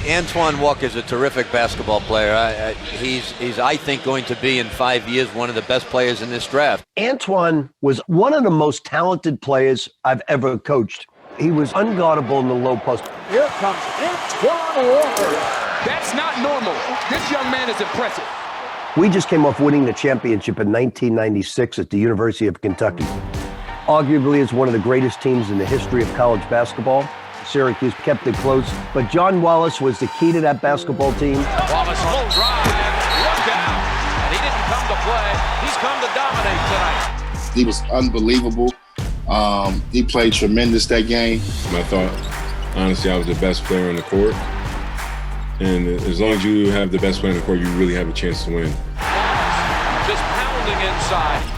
[SPEAKER 19] Antoine Walker is a terrific basketball player. He's, I think, going to be in 5 years one of the best players in this draft.
[SPEAKER 4] Antoine was one of the most talented players I've ever coached. He was unguardable in the low post.
[SPEAKER 26] Here comes Antoine Walker. That's not normal. This young man is impressive.
[SPEAKER 4] We just came off winning the championship in 1996 at the University of Kentucky. Arguably, it's one of the greatest teams in the history of college basketball. Syracuse kept it close, but John Wallace was the key to that basketball team.
[SPEAKER 26] Wallace low drive, look out, and he didn't come to play. He's come to dominate tonight.
[SPEAKER 6] He was unbelievable. He played tremendous that game.
[SPEAKER 17] I thought, honestly, I was the best player on the court. And as long as you have the best player on the court, you really have a chance to win.
[SPEAKER 26] Just pounding inside.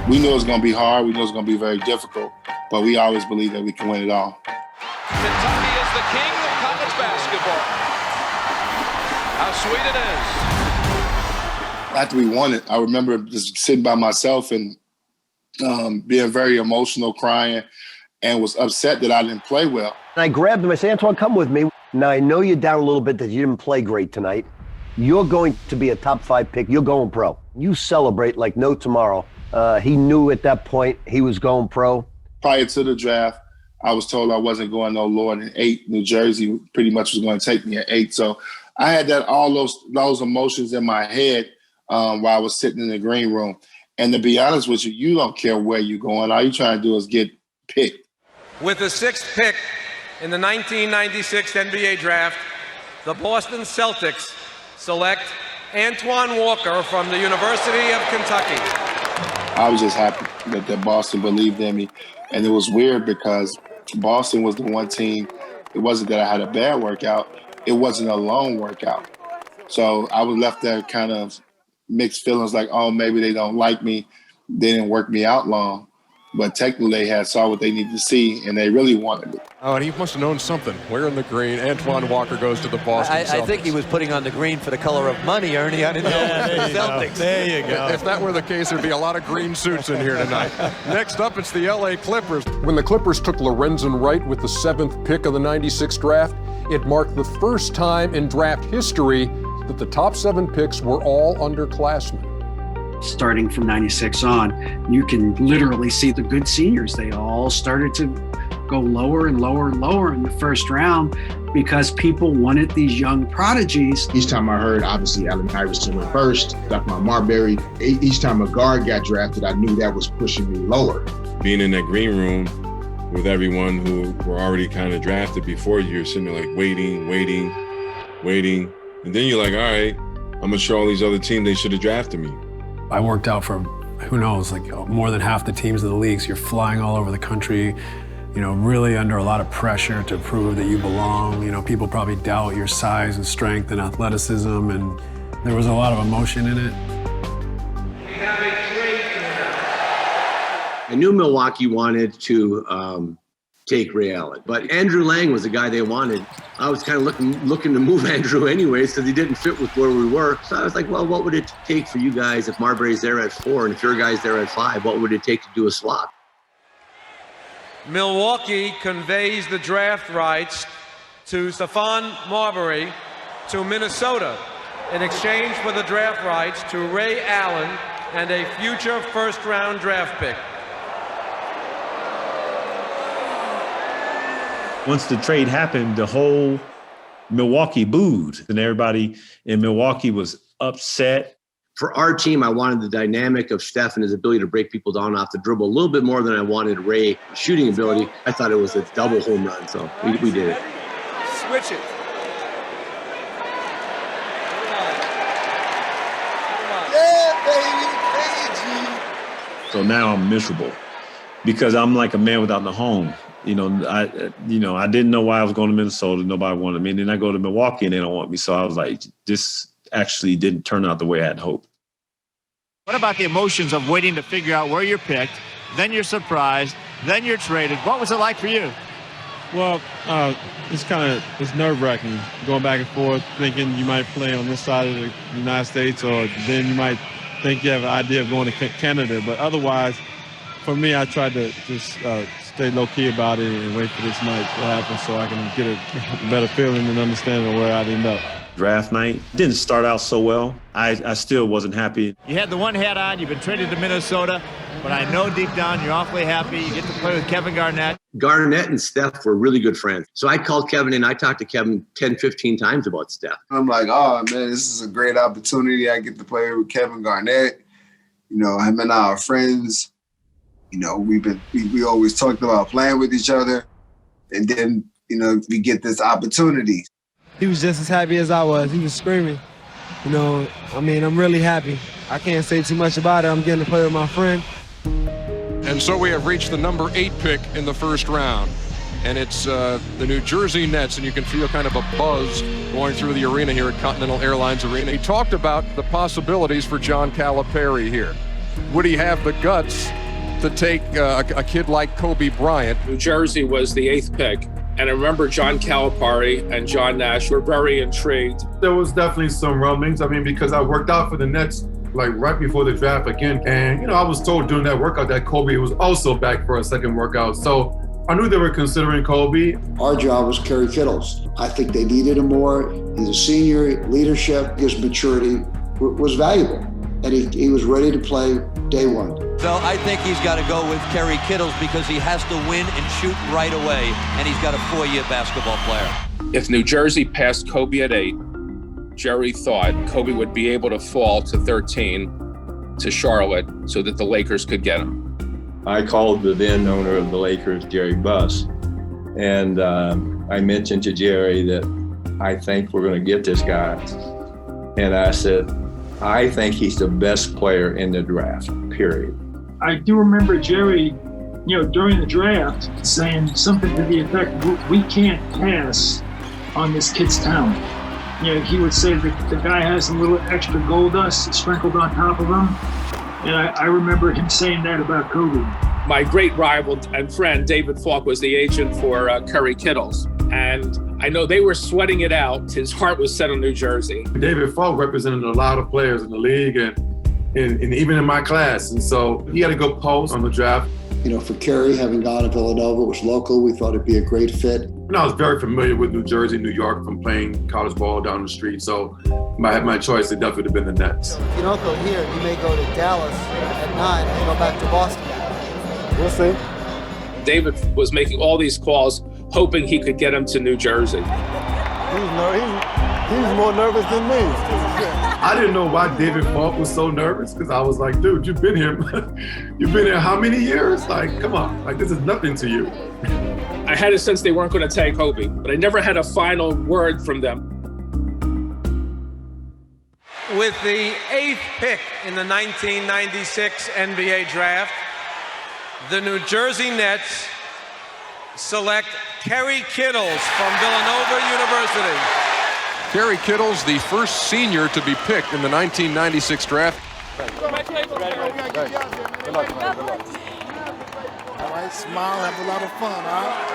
[SPEAKER 6] We knew it was going to be hard. We knew it was going to be very difficult, but we always believed that we can win it all.
[SPEAKER 26] Kentucky is the king of college basketball. How sweet it is.
[SPEAKER 6] After we won it, I remember just sitting by myself and being very emotional, crying, and was upset that I didn't play well.
[SPEAKER 4] And I grabbed him. I said, Antoine, come with me. Now, I know you're down a little bit that you didn't play great tonight. You're going to be a top 5 pick. You're going pro. You celebrate like no tomorrow. He knew at that point he was going pro.
[SPEAKER 6] Prior to the draft, I was told I wasn't going no lower than 8. New Jersey pretty much was going to take me at 8. So I had all those emotions in my head while I was sitting in the green room. And to be honest with you, you don't care where you're going. All you're trying to do is get picked.
[SPEAKER 13] With the 6th pick in the 1996 NBA Draft, the Boston Celtics select Antoine Walker from the University of Kentucky.
[SPEAKER 6] I was just happy that Boston believed in me. And it was weird because Boston was the one team. It wasn't that I had a bad workout. It wasn't a long workout. So I was left there kind of mixed feelings like, oh, maybe they don't like me. They didn't work me out long. But technically they had saw what they needed to see, and they really wanted it.
[SPEAKER 15] Oh, and he must have known something. Wearing the green, Antoine Walker goes to the Boston Celtics.
[SPEAKER 19] I think he was putting on the green for the color of money, Ernie. I didn't know it was the Celtics.
[SPEAKER 2] There you go.
[SPEAKER 15] If that were the case, there'd be a lot of green suits in here tonight. Next up, it's the LA Clippers.
[SPEAKER 5] When the Clippers took Lorenzen Wright with the 7th pick of the 96 draft, it marked the first time in draft history that the top 7 picks were all underclassmen.
[SPEAKER 1] Starting from 96 on, you can literally see the good seniors. They all started to go lower and lower and lower in the first round because people wanted these young prodigies.
[SPEAKER 7] Each time I heard, obviously, Allen Iverson went first, Stephon Marbury. Each time a guard got drafted, I knew that was pushing me lower.
[SPEAKER 17] Being in that green room with everyone who were already kind of drafted before you, you're sitting there like waiting. And then you're like, all right, I'm going to show all these other teams they should have drafted me.
[SPEAKER 10] I worked out for, who knows, like more than half the teams in the league. So you're flying all over the country, you know, really under a lot of pressure to prove that you belong. You know, people probably doubt your size and strength and athleticism, and there was a lot of emotion in it.
[SPEAKER 3] I knew Milwaukee wanted to take Ray Allen, but Andrew Lang was the guy they wanted. I was kind of looking to move Andrew anyways because he didn't fit with where we were. So I was like, well, what would it take for you guys if Marbury's there at 4 and if your guy's there at 5? What would it take to do a swap?
[SPEAKER 13] Milwaukee conveys the draft rights to Stephon Marbury to Minnesota in exchange for the draft rights to Ray Allen and a future first-round draft pick.
[SPEAKER 11] Once the trade happened, the whole Milwaukee booed, and everybody in Milwaukee was upset.
[SPEAKER 3] For our team, I wanted the dynamic of Steph and his ability to break people down off the dribble a little bit more than I wanted Ray's shooting ability. I thought it was a double home run, so we did it.
[SPEAKER 13] Switch it.
[SPEAKER 11] So now I'm miserable because I'm like a man without a home. I didn't know why I was going to Minnesota. Nobody wanted me. And then I go to Milwaukee and they don't want me. So I was like, this actually didn't turn out the way I had hoped.
[SPEAKER 8] What about the emotions of waiting to figure out where you're picked, then you're surprised, then you're traded? What was it like for you?
[SPEAKER 9] Well, it's nerve-wracking going back and forth, thinking you might play on this side of the United States, or then you might think you have an idea of going to Canada. But otherwise, for me, I tried to just stay low-key about it and wait for this night to happen so I can get a better feeling and understanding of where I'd end up.
[SPEAKER 11] Draft night didn't start out so well. I still wasn't happy.
[SPEAKER 8] You had the one hat on, you've been traded to Minnesota, but I know deep down you're awfully happy. You get to play with Kevin Garnett.
[SPEAKER 3] Garnett and Steph were really good friends. So I called Kevin and I talked to Kevin 10, 15 times about Steph.
[SPEAKER 12] I'm like, oh, man, this is a great opportunity. I get to play with Kevin Garnett. You know, him and I are friends. You know, we always talked about playing with each other. And then, we get this opportunity.
[SPEAKER 14] He was just as happy as I was. He was screaming. I'm really happy. I can't say too much about it. I'm getting to play with my friend.
[SPEAKER 15] And so we have reached the number 8 pick in the first round. And it's the New Jersey Nets, and you can feel kind of a buzz going through the arena here at Continental Airlines Arena. He talked about the possibilities for John Calipari here. Would he have the guts to take a kid like Kobe Bryant?
[SPEAKER 30] New Jersey was the 8th pick. And I remember John Calipari and John Nash were very intrigued.
[SPEAKER 22] There was definitely some rumblings. Because I worked out for the Nets like right before the draft again. And, I was told during that workout that Kobe was also back for a second workout. So I knew they were considering Kobe.
[SPEAKER 18] Our job was Kerry Kittles. I think they needed him more. He's a senior. Leadership, his maturity was valuable. And he was ready to play day one.
[SPEAKER 19] So I think he's got to go with Kerry Kittles because he has to win and shoot right away, and he's got a 4-year basketball player.
[SPEAKER 30] If New Jersey passed Kobe at 8, Jerry thought Kobe would be able to fall to 13 to Charlotte so that the Lakers could get him.
[SPEAKER 16] I called the then owner of the Lakers, Jerry Buss, and I mentioned to Jerry that I think we're going to get this guy. And I said, I think he's the best player in the draft, period.
[SPEAKER 25] I do remember Jerry, during the draft saying something to the effect, we can't pass on this kid's talent. He would say that the guy has a little extra gold dust sprinkled on top of him. And I remember him saying that about Kobe.
[SPEAKER 30] My great rival and friend, David Falk, was the agent for Kerry Kittles. And I know they were sweating it out. His heart was set on New Jersey.
[SPEAKER 22] David Falk represented a lot of players in the league and even in my class. And so he had a good pulse on the draft.
[SPEAKER 18] For Kerry, having gone to Villanova, which was local, we thought it'd be a great fit.
[SPEAKER 22] And I was very familiar with New Jersey, New York from playing college ball down the street. So my choice, it definitely would have been the Nets.
[SPEAKER 20] If you don't go here, you may go to Dallas at 9 and go back to Boston.
[SPEAKER 22] We'll see.
[SPEAKER 30] David was making all these calls, hoping he could get him to New Jersey.
[SPEAKER 4] He's more nervous than me.
[SPEAKER 22] I didn't know why David Falk was so nervous, because I was like, dude, you've been here how many years? Like, come on, like this is nothing to you.
[SPEAKER 30] I had a sense they weren't going to take Kobe, but I never had a final word from them.
[SPEAKER 13] With the 8th pick in the 1996 NBA Draft, the New Jersey Nets select Kerry Kittles from Villanova University.
[SPEAKER 15] Kerry Kittles, the first senior to be picked in the 1996 draft.
[SPEAKER 4] All right, smile, have a lot of fun, all right?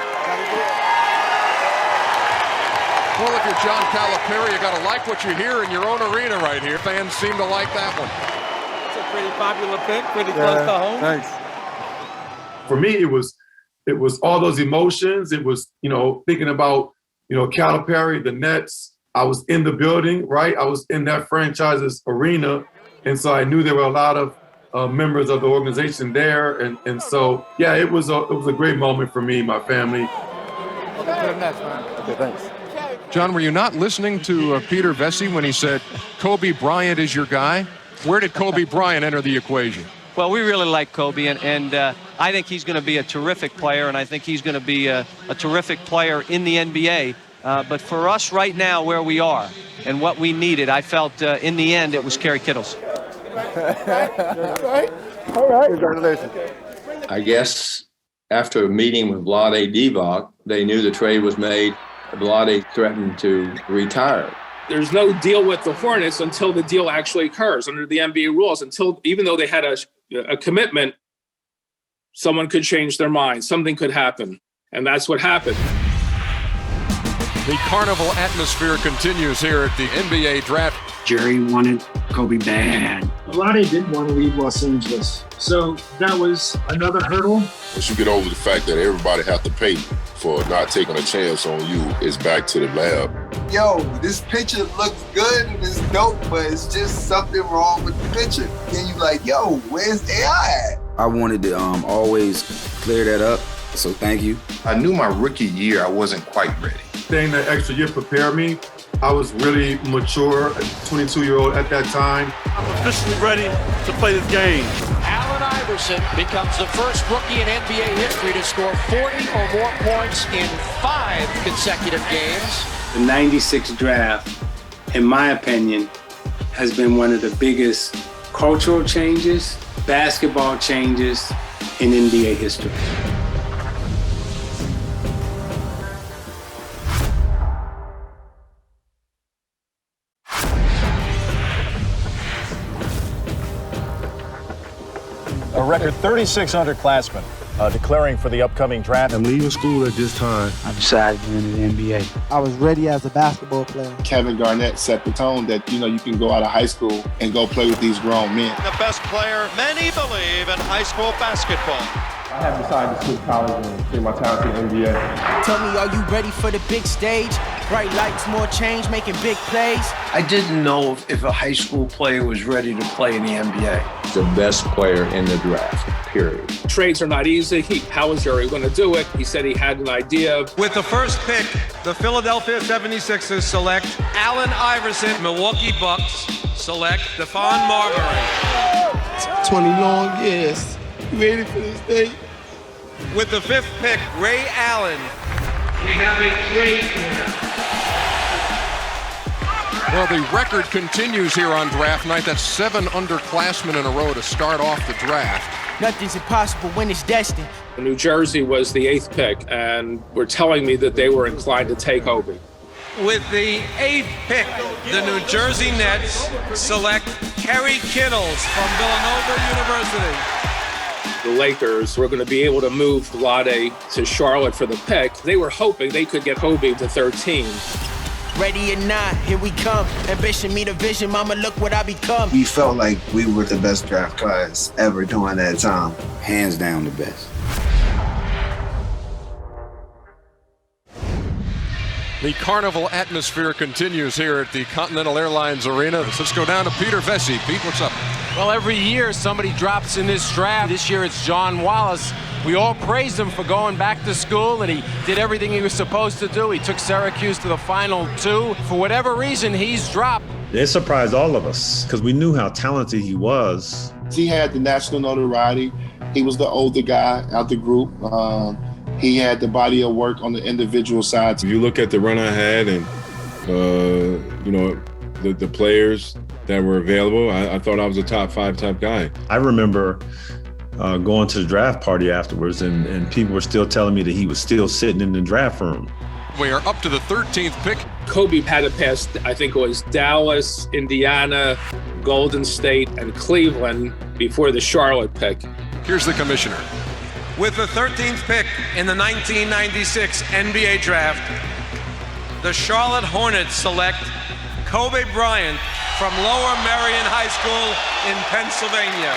[SPEAKER 15] Well, if you're John Calipari, you got to like what you hear in your own arena right here. Fans seem to like that one.
[SPEAKER 4] It's a pretty popular pick, pretty close to home. Thanks.
[SPEAKER 22] For me, it was all those emotions. It was, thinking about, Calipari, the Nets. I was in the building, right? I was in that franchise's arena. And so I knew there were a lot of members of the organization there. And so, yeah, it was a great moment for me, my family.
[SPEAKER 4] Okay, to the Nets, man. Okay, thanks.
[SPEAKER 15] John, were you not listening to Peter Vesey when he said, Kobe Bryant is your guy? Where did Kobe Bryant enter the equation?
[SPEAKER 6] Well, we really like Kobe, and I think he's going to be a terrific player, and I think he's going to be a terrific player in the NBA. But for us right now, where we are and what we needed, I felt in the end it was Kerry Kittles.
[SPEAKER 4] All right. Congratulations.
[SPEAKER 16] I guess after a meeting with Vlade Divac, they knew the trade was made. Vlade threatened to retire.
[SPEAKER 30] There's no deal with the Hornets until the deal actually occurs under the NBA rules. Even though they had a commitment, someone could change their mind. Something could happen. And that's what happened.
[SPEAKER 15] The carnival atmosphere continues here at the NBA Draft.
[SPEAKER 1] Jerry wanted Kobe bad.
[SPEAKER 25] Vlade didn't want to leave Los Angeles. So that was another hurdle.
[SPEAKER 17] Once you get over the fact that everybody has to pay for not taking a chance on you, it's back to the lab.
[SPEAKER 12] Yo, this picture looks good and it's dope, but it's just something wrong with the picture. And you like, yo, where's AI at?
[SPEAKER 20] I wanted to always clear that up, so thank you.
[SPEAKER 7] I knew my rookie year I wasn't quite ready.
[SPEAKER 22] Staying that extra year prepared me. I was really mature, a 22-year-old at that time.
[SPEAKER 4] I'm officially ready to play this game.
[SPEAKER 21] Allen Iverson becomes the first rookie in NBA history to score 40 or more points in 5 consecutive games.
[SPEAKER 23] The 96 draft, in my opinion, has been one of the biggest cultural changes, basketball changes in NBA history.
[SPEAKER 8] A record 36 underclassmen declaring for the upcoming draft.
[SPEAKER 4] I'm leaving school at this time.
[SPEAKER 23] I decided to enter the NBA.
[SPEAKER 14] I was ready as a basketball player.
[SPEAKER 7] Kevin Garnett set the tone that, you can go out of high school and go play with these grown men.
[SPEAKER 2] The best player, many believe, in high school basketball.
[SPEAKER 4] I have decided to skip college and take my talent to the NBA.
[SPEAKER 14] Tell me, are you ready for the big stage? Bright lights, more change, making big plays?
[SPEAKER 24] I didn't know if a high school player was ready to play in the NBA.
[SPEAKER 16] The best player in the draft, period.
[SPEAKER 30] Trades are not easy. How is Jerry going to do it? He said he had an idea.
[SPEAKER 13] With the first pick, the Philadelphia 76ers select Allen Iverson. Milwaukee Bucks select Stephon Marbury.
[SPEAKER 14] 20 long years. You ready for this day?
[SPEAKER 13] With the 5th pick, Ray Allen.
[SPEAKER 23] We have a trade here.
[SPEAKER 15] Well, the record continues here on draft night. That's 7 underclassmen in a row to start off the draft.
[SPEAKER 14] Nothing's impossible when it's destined.
[SPEAKER 30] New Jersey was the 8th pick, and were telling me that they were inclined to take Kobe.
[SPEAKER 13] With the 8th pick, the New Jersey Nets select Kerry Kittles from Villanova University.
[SPEAKER 30] The Lakers were going to be able to move Vlade to Charlotte for the pick. They were hoping they could get Kobe to 13.
[SPEAKER 14] Ready or not, here we come. Ambition meet a vision, mama, look what I become.
[SPEAKER 12] We felt like we were the best draft class ever during that time.
[SPEAKER 20] Hands down the best.
[SPEAKER 15] The carnival atmosphere continues here at the Continental Airlines Arena. Let's go down to Peter Vesey. Pete, what's up?
[SPEAKER 26] Well, every year somebody drops in this draft. This year it's John Wallace.
[SPEAKER 3] We all praised him for going back to school, and he did everything he was supposed to do. He took Syracuse to the Final 2. For whatever reason, he's dropped.
[SPEAKER 5] It surprised all of us because we knew how talented he was.
[SPEAKER 14] He had the national notoriety. He was the older guy out the group. He had the body of work on the individual side.
[SPEAKER 17] If you look at the run I had and, the players that were available, I thought I was a top 5 type guy.
[SPEAKER 5] I remember going to the draft party afterwards, and people were still telling me that he was still sitting in the draft room.
[SPEAKER 15] We are up to the 13th pick.
[SPEAKER 30] Kobe had to pass, I think it was Dallas, Indiana, Golden State, and Cleveland before the Charlotte pick.
[SPEAKER 15] Here's the commissioner.
[SPEAKER 13] With the 13th pick in the 1996 NBA Draft, the Charlotte Hornets select Kobe Bryant from Lower Merion High School in Pennsylvania.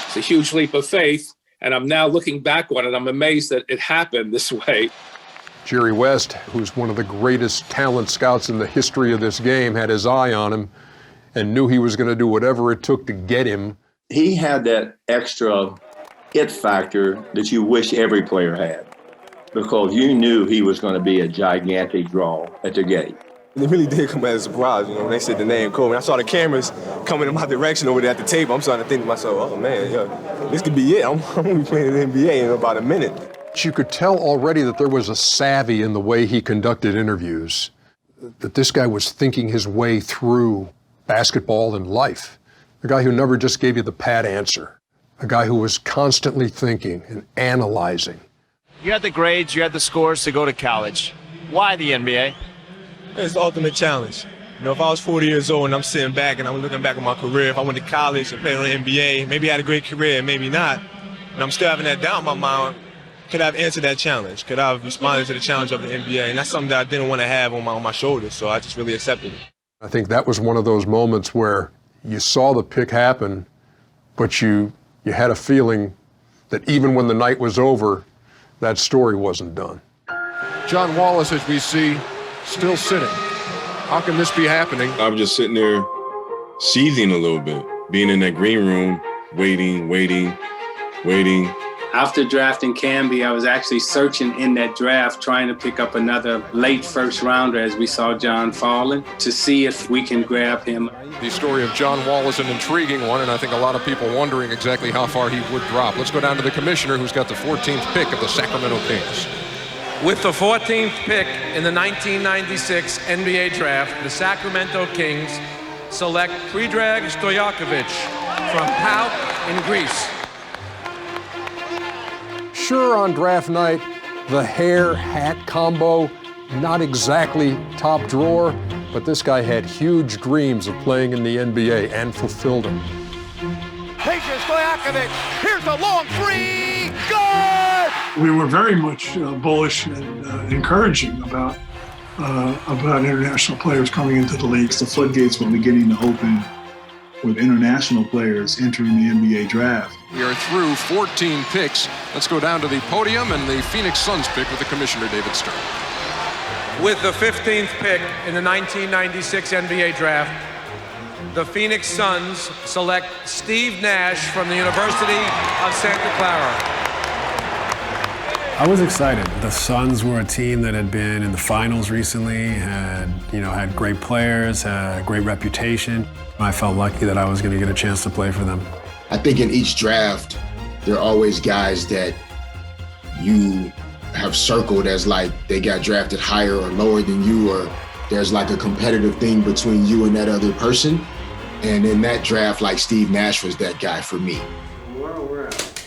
[SPEAKER 30] It's a huge leap of faith, and I'm now looking back on it. I'm amazed that it happened this way.
[SPEAKER 9] Jerry West, who's one of the greatest talent scouts in the history of this game, had his eye on him and knew he was going to do whatever it took to get him.
[SPEAKER 16] He had that extra it factor that you wish every player had, because you knew he was going to be a gigantic draw at the gate.
[SPEAKER 10] It really did come as a surprise, when they said the name Kobe. When I saw the cameras coming in my direction over there at the table, I'm starting to think to myself, oh man, this could be it. I'm going to be playing in the NBA in about a minute.
[SPEAKER 9] You could tell already that there was a savvy in the way he conducted interviews, that this guy was thinking his way through basketball and life. A guy who never just gave you the pat answer. A guy who was constantly thinking and analyzing.
[SPEAKER 8] You had the grades, you had the scores to go to college. Why the NBA?
[SPEAKER 10] It's the ultimate challenge. If I was 40 years old and I'm sitting back and I'm looking back at my career, if I went to college and played on the NBA, maybe I had a great career, maybe not, and I'm still having that doubt in my mind, could I have answered that challenge? Could I have responded to the challenge of the NBA? And that's something that I didn't want to have on my shoulders, so I just really accepted it.
[SPEAKER 9] I think that was one of those moments where you saw the pick happen, but you had a feeling that even when the night was over, that story wasn't done.
[SPEAKER 15] John Wallace, as we see, still sitting. How can this be happening?
[SPEAKER 17] I was just sitting there seething a little bit, being in that green room, waiting.
[SPEAKER 23] After drafting Camby, I was actually searching in that draft, trying to pick up another late first rounder as we saw John falling, to see if we can grab him.
[SPEAKER 15] The story of John Wall is an intriguing one, and I think a lot of people wondering exactly how far he would drop. Let's go down to the commissioner, who's got the 14th pick of the Sacramento Kings.
[SPEAKER 13] With the 14th pick in the 1996 NBA Draft, the Sacramento Kings select Predrag Stojakovic from PAOK in Greece.
[SPEAKER 9] Sure, on draft night, the hair-hat combo, not exactly top drawer, but this guy had huge dreams of playing in the NBA and fulfilled them.
[SPEAKER 21] Peja Stojakovic, here's a long three, good!
[SPEAKER 25] We were very much bullish and encouraging about international players coming into the leagues.
[SPEAKER 11] The floodgates were beginning to open with international players entering the NBA draft.
[SPEAKER 15] We are through 14 picks. Let's go down to the podium and the Phoenix Suns pick with the commissioner, David Stern.
[SPEAKER 13] With the 15th pick in the 1996 NBA Draft, the Phoenix Suns select Steve Nash from the University of Santa Clara.
[SPEAKER 19] I was excited. The Suns were a team that had been in the finals recently, had great players, had a great reputation. I felt lucky that I was going to get a chance to play for them.
[SPEAKER 7] I think in each draft, there are always guys that you have circled as like they got drafted higher or lower than you, or there's like a competitive thing between you and that other person. And in that draft, like Steve Nash was that guy for me.
[SPEAKER 21] We're out.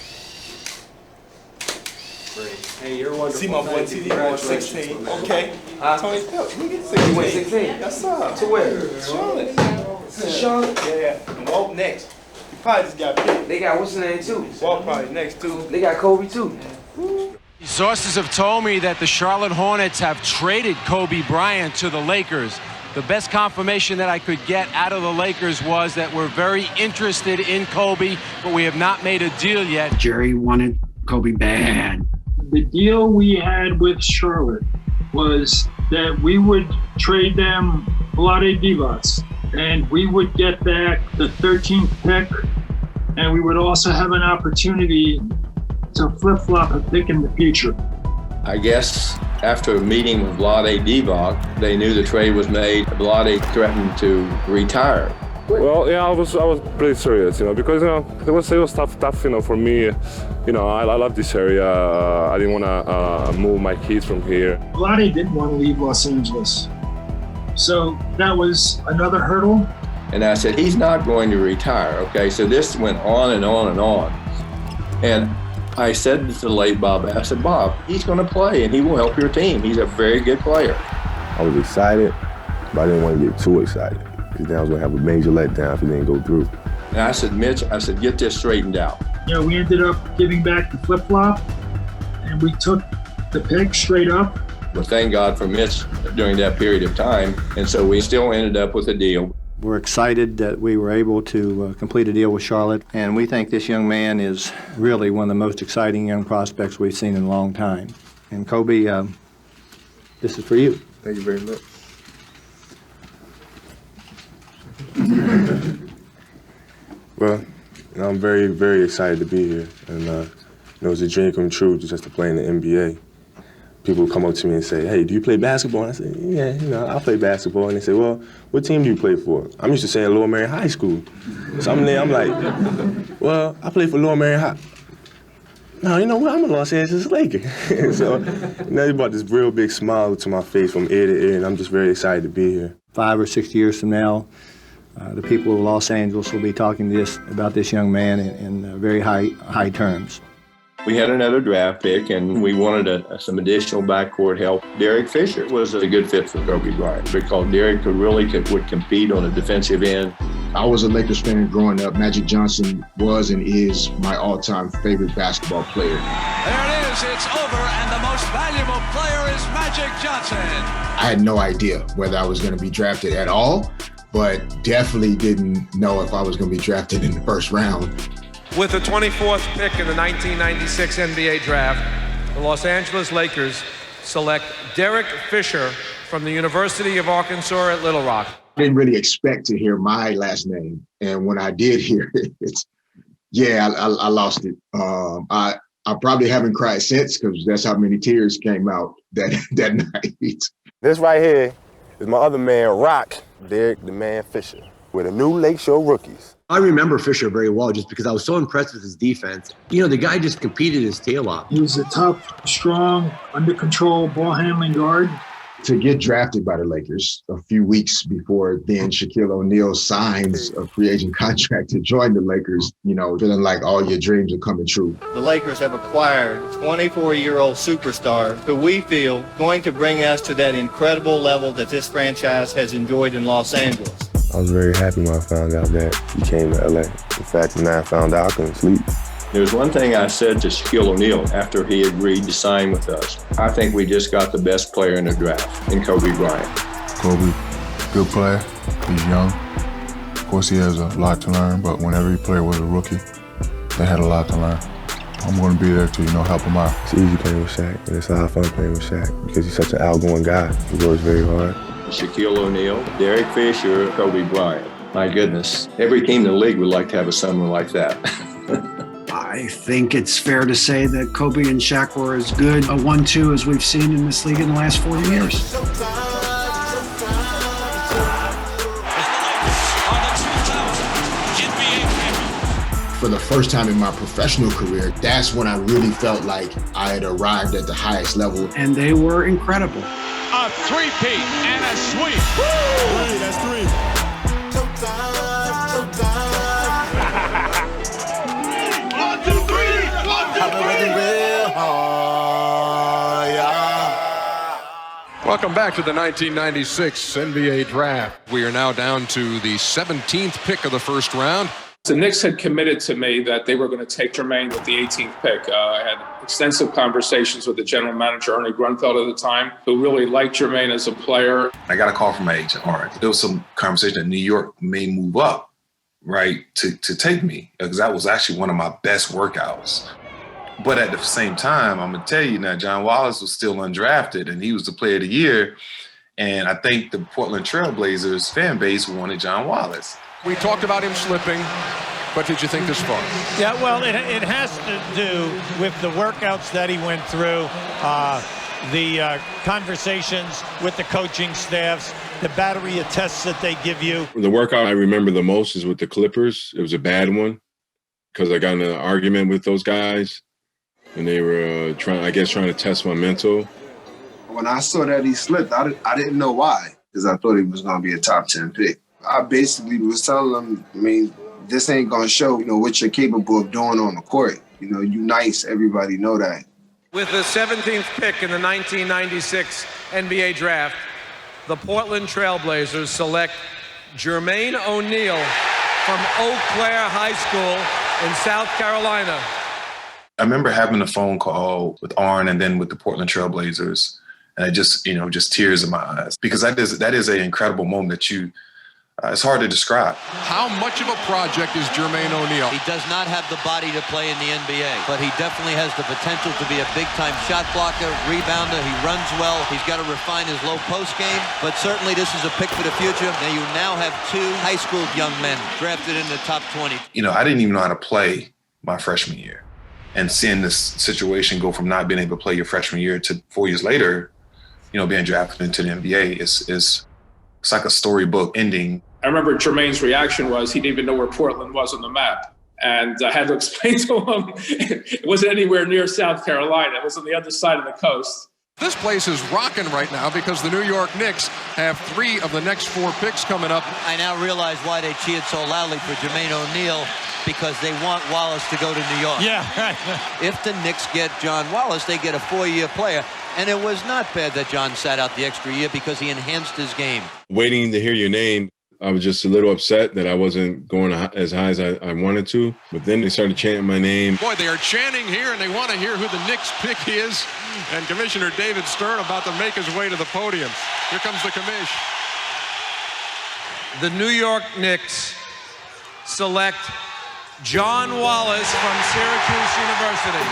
[SPEAKER 21] Great. Hey, you're wonderful.
[SPEAKER 14] See my boy TD 16. Okay. Tony Phelps, he gets
[SPEAKER 21] 16. You went 16?
[SPEAKER 14] Yes, sir.
[SPEAKER 21] To where?
[SPEAKER 14] Charlotte.
[SPEAKER 21] Charlotte?
[SPEAKER 14] Yeah. And Walt next. He probably just got picked.
[SPEAKER 21] They got what's the name too?
[SPEAKER 14] Walt probably next too.
[SPEAKER 21] They got Kobe too.
[SPEAKER 3] Sources have told me that the Charlotte Hornets have traded Kobe Bryant to the Lakers. The best confirmation that I could get out of the Lakers was that we're very interested in Kobe, but we have not made a deal yet.
[SPEAKER 1] Jerry wanted Kobe bad.
[SPEAKER 25] The deal we had with Charlotte was that we would trade them Vlade Divac, and we would get back the 13th pick, and we would also have an opportunity to flip-flop a pick in the future?
[SPEAKER 16] I guess after a meeting with Vlade Divac, they knew the trade was made. Vlade threatened to retire.
[SPEAKER 2] Well, yeah, I was pretty serious, because it was tough, for me. I love this area. I didn't want to move my kids from here.
[SPEAKER 25] Vlade didn't want to leave Los Angeles, so that was another hurdle.
[SPEAKER 16] And I said, he's not going to retire. Okay, so this went on and on and on, and I said to the late Bob, I said, Bob, he's going to play and he will help your team. He's a very good player.
[SPEAKER 4] I was excited, but I didn't want to get too excited because then I was going to have a major letdown if it didn't go through.
[SPEAKER 16] And I said, Mitch, get this straightened out.
[SPEAKER 25] We ended up giving back the flip-flop and we took the pick straight up.
[SPEAKER 16] But thank God for Mitch during that period of time. And so we still ended up with a deal.
[SPEAKER 6] We're excited that we were able to complete a deal with Charlotte, and we think this young man is really one of the most exciting young prospects we've seen in a long time. And Kobe, this is for you.
[SPEAKER 4] Thank you very much. Well, I'm very, very excited to be here, and it's a dream come true just to play in the NBA. People come up to me and say, hey, do you play basketball? And I say, yeah, I play basketball. And they say, well, what team do you play for? I'm used to saying Lower Merion High School. So I'm there, I'm like, well, I play for Lower Merion High. No, you know what, I'm a Los Angeles Laker. So they brought this real big smile to my face from ear to ear, and I'm just very excited to be here.
[SPEAKER 6] 5 or 6 years from now, the people of Los Angeles will be talking about this young man in very high terms.
[SPEAKER 16] We had another draft pick, and we wanted some additional backcourt help. Derek Fisher was a good fit for Kobe Bryant because Derek would compete on the defensive end.
[SPEAKER 7] I was a Lakers fan growing up. Magic Johnson was and is my all-time favorite basketball player.
[SPEAKER 21] There it is. It's over, and the most valuable player is Magic Johnson.
[SPEAKER 7] I had no idea whether I was going to be drafted at all, but definitely didn't know if I was going to be drafted in the first round.
[SPEAKER 13] With the 24th pick in the 1996 NBA Draft, the Los Angeles Lakers select Derek Fisher from the University of Arkansas at Little Rock.
[SPEAKER 7] I didn't really expect to hear my last name, and when I did hear it, I lost it. I probably haven't cried since because that's how many tears came out that night.
[SPEAKER 4] This right here is my other man, Derek the Man Fisher, with the new Lakeshore rookies.
[SPEAKER 18] I remember Fisher very well just because I was so impressed with his defense. The guy just competed his tail off.
[SPEAKER 25] He was a tough, strong, under control, ball handling guard.
[SPEAKER 7] To get drafted by the Lakers a few weeks before then Shaquille O'Neal signs a free agent contract to join the Lakers, feeling like all your dreams are coming true.
[SPEAKER 6] The Lakers have acquired a 24-year-old superstar who we feel going to bring us to that incredible level that this franchise has enjoyed in Los Angeles.
[SPEAKER 4] I was very happy when I found out that he came to LA. In fact, when I found out, I couldn't sleep.
[SPEAKER 16] There was one thing I said to Shaquille O'Neal after he agreed to sign with us. I think we just got the best player in the draft in Kobe Bryant.
[SPEAKER 22] Kobe, good player. He's young. Of course, he has a lot to learn, but when every player was a rookie, they had a lot to learn. I'm going to be there to, help him out.
[SPEAKER 4] It's easy playing with Shaq, and it's a lot of fun playing with Shaq because he's such an outgoing guy. He works very hard.
[SPEAKER 16] Shaquille O'Neal, Derek Fisher, Kobe Bryant. My goodness, every team in the league would like to have someone like that.
[SPEAKER 1] I think it's fair to say that Kobe and Shaq were as good a 1-2 as we've seen in this league in the last 40 years.
[SPEAKER 7] For the first time in my professional career, that's when I really felt like I had arrived at the highest level.
[SPEAKER 1] And they were incredible.
[SPEAKER 21] A three-peat and a sweep.
[SPEAKER 22] Woo! That's three.
[SPEAKER 15] Welcome back to the 1996 NBA Draft. We are now down to the 17th pick of the first round.
[SPEAKER 30] The Knicks had committed to me that they were going to take Jermaine with the 18th pick. I had extensive conversations with the general manager, Ernie Grunfeld, at the time, who really liked Jermaine as a player.
[SPEAKER 24] I got a call from my agent. All right, there was some conversation that New York may move up, right, to take me, because that was actually one of my best workouts. But at the same time, I'm going to tell you now, John Wallace was still undrafted, and he was the player of the year. And I think the Portland Trail Blazers fan base wanted John Wallace.
[SPEAKER 15] We talked about him slipping. but did you think this far?
[SPEAKER 5] Yeah, well, it has to do with the workouts that he went through, the conversations with the coaching staffs, the battery of tests that they give you.
[SPEAKER 8] The workout I remember the most is with the Clippers. It was a bad one because I got in an argument with those guys, and they were trying to test my mental.
[SPEAKER 10] When I saw that he slipped, I didn't know why, because I thought he was going to be a top 10 pick. I basically was telling him, this ain't going to show, what you're capable of doing on the court. You nice, everybody know that.
[SPEAKER 13] With the 17th pick in the 1996 NBA Draft, the Portland Trailblazers select Jermaine O'Neal from Eau Claire High School in South Carolina.
[SPEAKER 24] I remember having a phone call with Arn and then with the Portland Trailblazers, and I just tears in my eyes, because that is an incredible moment that it's hard to describe.
[SPEAKER 15] How much of a project is Jermaine O'Neal?
[SPEAKER 21] He does not have the body to play in the NBA, but he definitely has the potential to be a big-time shot blocker, rebounder. He runs well. He's got to refine his low post game, but certainly this is a pick for the future. Now you now have two high school young men drafted in the top 20.
[SPEAKER 24] I didn't even know how to play my freshman year. And seeing this situation go from not being able to play your freshman year to 4 years later, being drafted into the NBA, it's like a storybook ending.
[SPEAKER 30] I remember Jermaine's reaction was he didn't even know where Portland was on the map. And I had to explain to him it wasn't anywhere near South Carolina. It was on the other side of the coast.
[SPEAKER 15] This place is rocking right now because the New York Knicks have 3 of the next 4 picks coming up.
[SPEAKER 21] I now realize why they cheered so loudly for Jermaine O'Neal, because they want Wallace to go to New York.
[SPEAKER 5] Yeah, right.
[SPEAKER 21] If the Knicks get John Wallace, they get a 4-year player. And it was not bad that John sat out the extra year because he enhanced his game.
[SPEAKER 8] Waiting to hear your name, I was just a little upset that I wasn't going as high as I wanted to. But then they started chanting my name.
[SPEAKER 15] Boy, they are chanting here, and they want to hear who the Knicks pick is. And Commissioner David Stern about to make his way to the podium. Here comes the commish.
[SPEAKER 13] The New York Knicks select John Wallace from Syracuse University.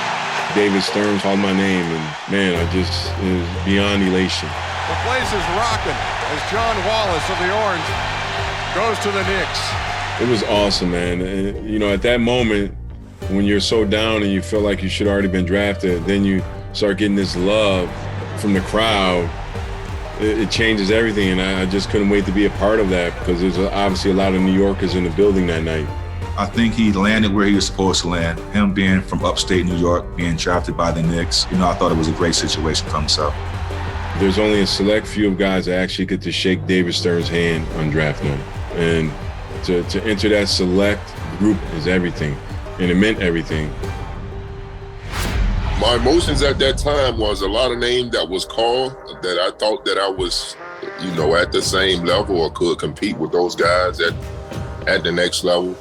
[SPEAKER 8] David Stern called my name, and man, it was beyond elation.
[SPEAKER 15] The place is rocking as John Wallace of the Orange goes to the Knicks.
[SPEAKER 8] It was awesome, man. And, at that moment, when you're so down and you feel like you should already been drafted, then you start getting this love from the crowd. It changes everything, and I just couldn't wait to be a part of that, because there's obviously a lot of New Yorkers in the building that night.
[SPEAKER 22] I think he landed where he was supposed to land. Him being from upstate New York, being drafted by the Knicks, I thought it was a great situation for himself.
[SPEAKER 8] There's only a select few of guys that actually get to shake David Stern's hand on draft night. And to enter that select group is everything, and it meant everything.
[SPEAKER 12] My emotions at that time was a lot of names that was called that I thought that I was, at the same level or could compete with those guys at the next level.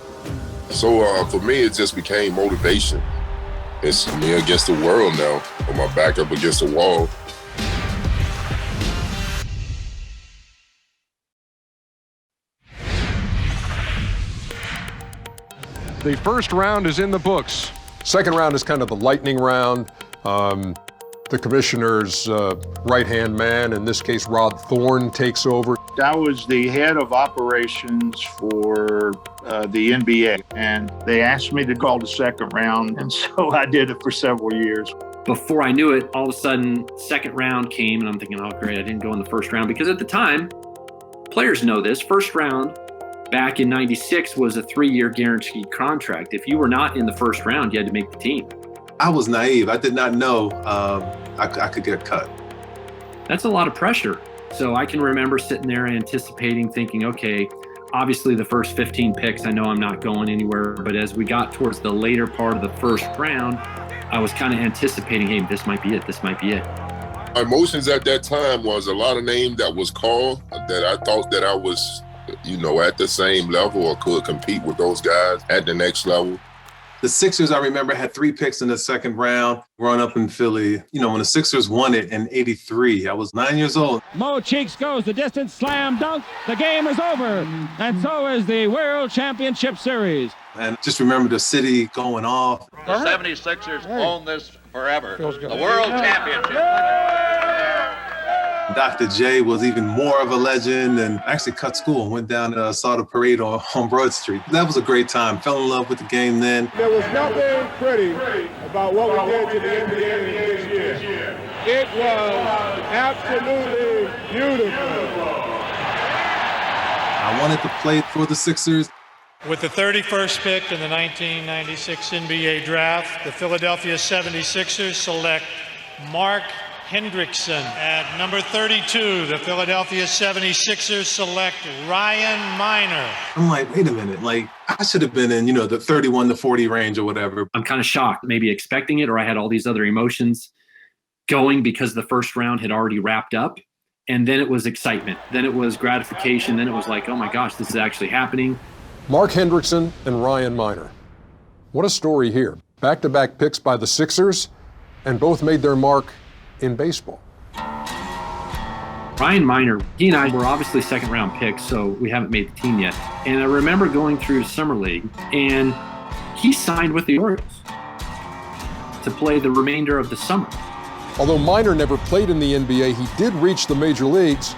[SPEAKER 12] So for me, it just became motivation. It's me against the world now, with my back up against the wall.
[SPEAKER 15] The first round is in the books.
[SPEAKER 9] Second round is kind of the lightning round. The commissioner's right-hand man, in this case, Rod Thorne, takes over.
[SPEAKER 17] I was the head of operations for the NBA, and they asked me to call the second round, and so I did it for several years.
[SPEAKER 20] Before I knew it, all of a sudden, second round came, and I'm thinking, oh, great, I didn't go in the first round. Because at the time, players know this, first round back in 96 was a 3-year guaranteed contract. If you were not in the first round, you had to make the team.
[SPEAKER 26] I was naive. I did not know I could get cut.
[SPEAKER 20] That's a lot of pressure. So I can remember sitting there anticipating, thinking, okay, obviously the first 15 picks, I know I'm not going anywhere. But as we got towards the later part of the first round, I was kind of anticipating, hey, this might be it. This might be it.
[SPEAKER 12] My emotions at that time was a lot of names that was called that I thought that I was, at the same level or could compete with those guys at the next level.
[SPEAKER 26] The Sixers, I remember, had 3 picks in the second round growing up in Philly. When the Sixers won it in '83, I was 9 years old.
[SPEAKER 27] Mo Cheeks goes the distance, slam dunk. The game is over. And so is the World Championship Series.
[SPEAKER 26] And just remember the city going off.
[SPEAKER 28] The 76ers own this forever. The World Championship.
[SPEAKER 26] Dr. J was even more of a legend, and actually cut school and went down and saw the parade on Broad Street. That was a great time. Fell in love with the game then.
[SPEAKER 2] There was nothing pretty about what we did to the NBA this year. It was absolutely beautiful.
[SPEAKER 26] I wanted to play for the Sixers.
[SPEAKER 3] With the 31st pick in the 1996 NBA Draft, the Philadelphia 76ers select Mark Hendrickson. At number 32, the Philadelphia 76ers select Ryan Miner.
[SPEAKER 26] I'm like, wait a minute, like I should have been in, the 31 to 40 range or whatever.
[SPEAKER 20] I'm kind of shocked, maybe expecting it, or I had all these other emotions going because the first round had already wrapped up. And then it was excitement. Then it was gratification. Then it was like, oh my gosh, this is actually happening.
[SPEAKER 9] Mark Hendrickson and Ryan Miner. What a story here. Back-to-back picks by the Sixers, and both made their mark in baseball.
[SPEAKER 20] Ryan Miner, he and I were obviously second-round picks, so we haven't made the team yet. And I remember going through Summer League, and he signed with the Orioles to play the remainder of the summer.
[SPEAKER 9] Although Miner never played in the NBA, he did reach the major leagues,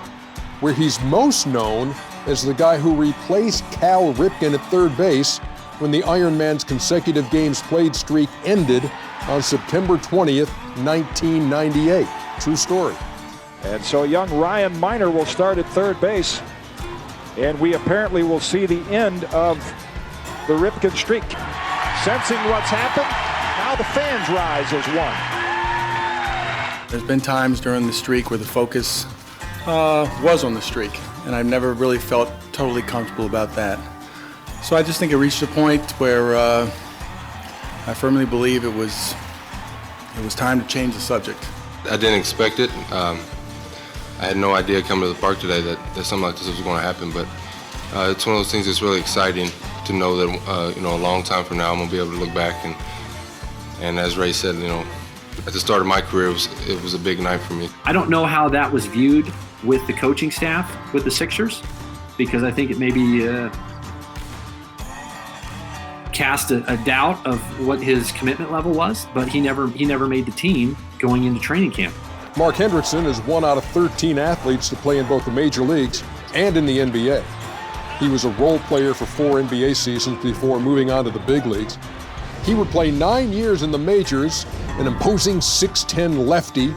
[SPEAKER 9] where he's most known as the guy who replaced Cal Ripken at third base when the Iron Man's consecutive games played streak ended on September 20th, 1998. True story.
[SPEAKER 27] And so young Ryan Miner will start at third base. And we apparently will see the end of the Ripken streak. Sensing what's happened, now the fans rise as one.
[SPEAKER 11] There's been times during the streak where the focus was on the streak, and I've never really felt totally comfortable about that. So I just think it reached a point where I firmly believe it was time to change the subject.
[SPEAKER 14] I didn't expect it. I had no idea coming to the park today that something like this was going to happen, but it's one of those things that's really exciting to know that a long time from now I'm going to be able to look back and as Ray said, at the start of my career, it was a big night for me.
[SPEAKER 20] I don't know how that was viewed with the coaching staff, with the Sixers, because I think it maybe cast a doubt of what his commitment level was, but he never made the team going into training camp.
[SPEAKER 9] Mark Hendrickson is one out of 13 athletes to play in both the major leagues and in the NBA. He was a role player for 4 NBA seasons before moving on to the big leagues. He would play 9 years in the majors, an imposing 6'10" lefty,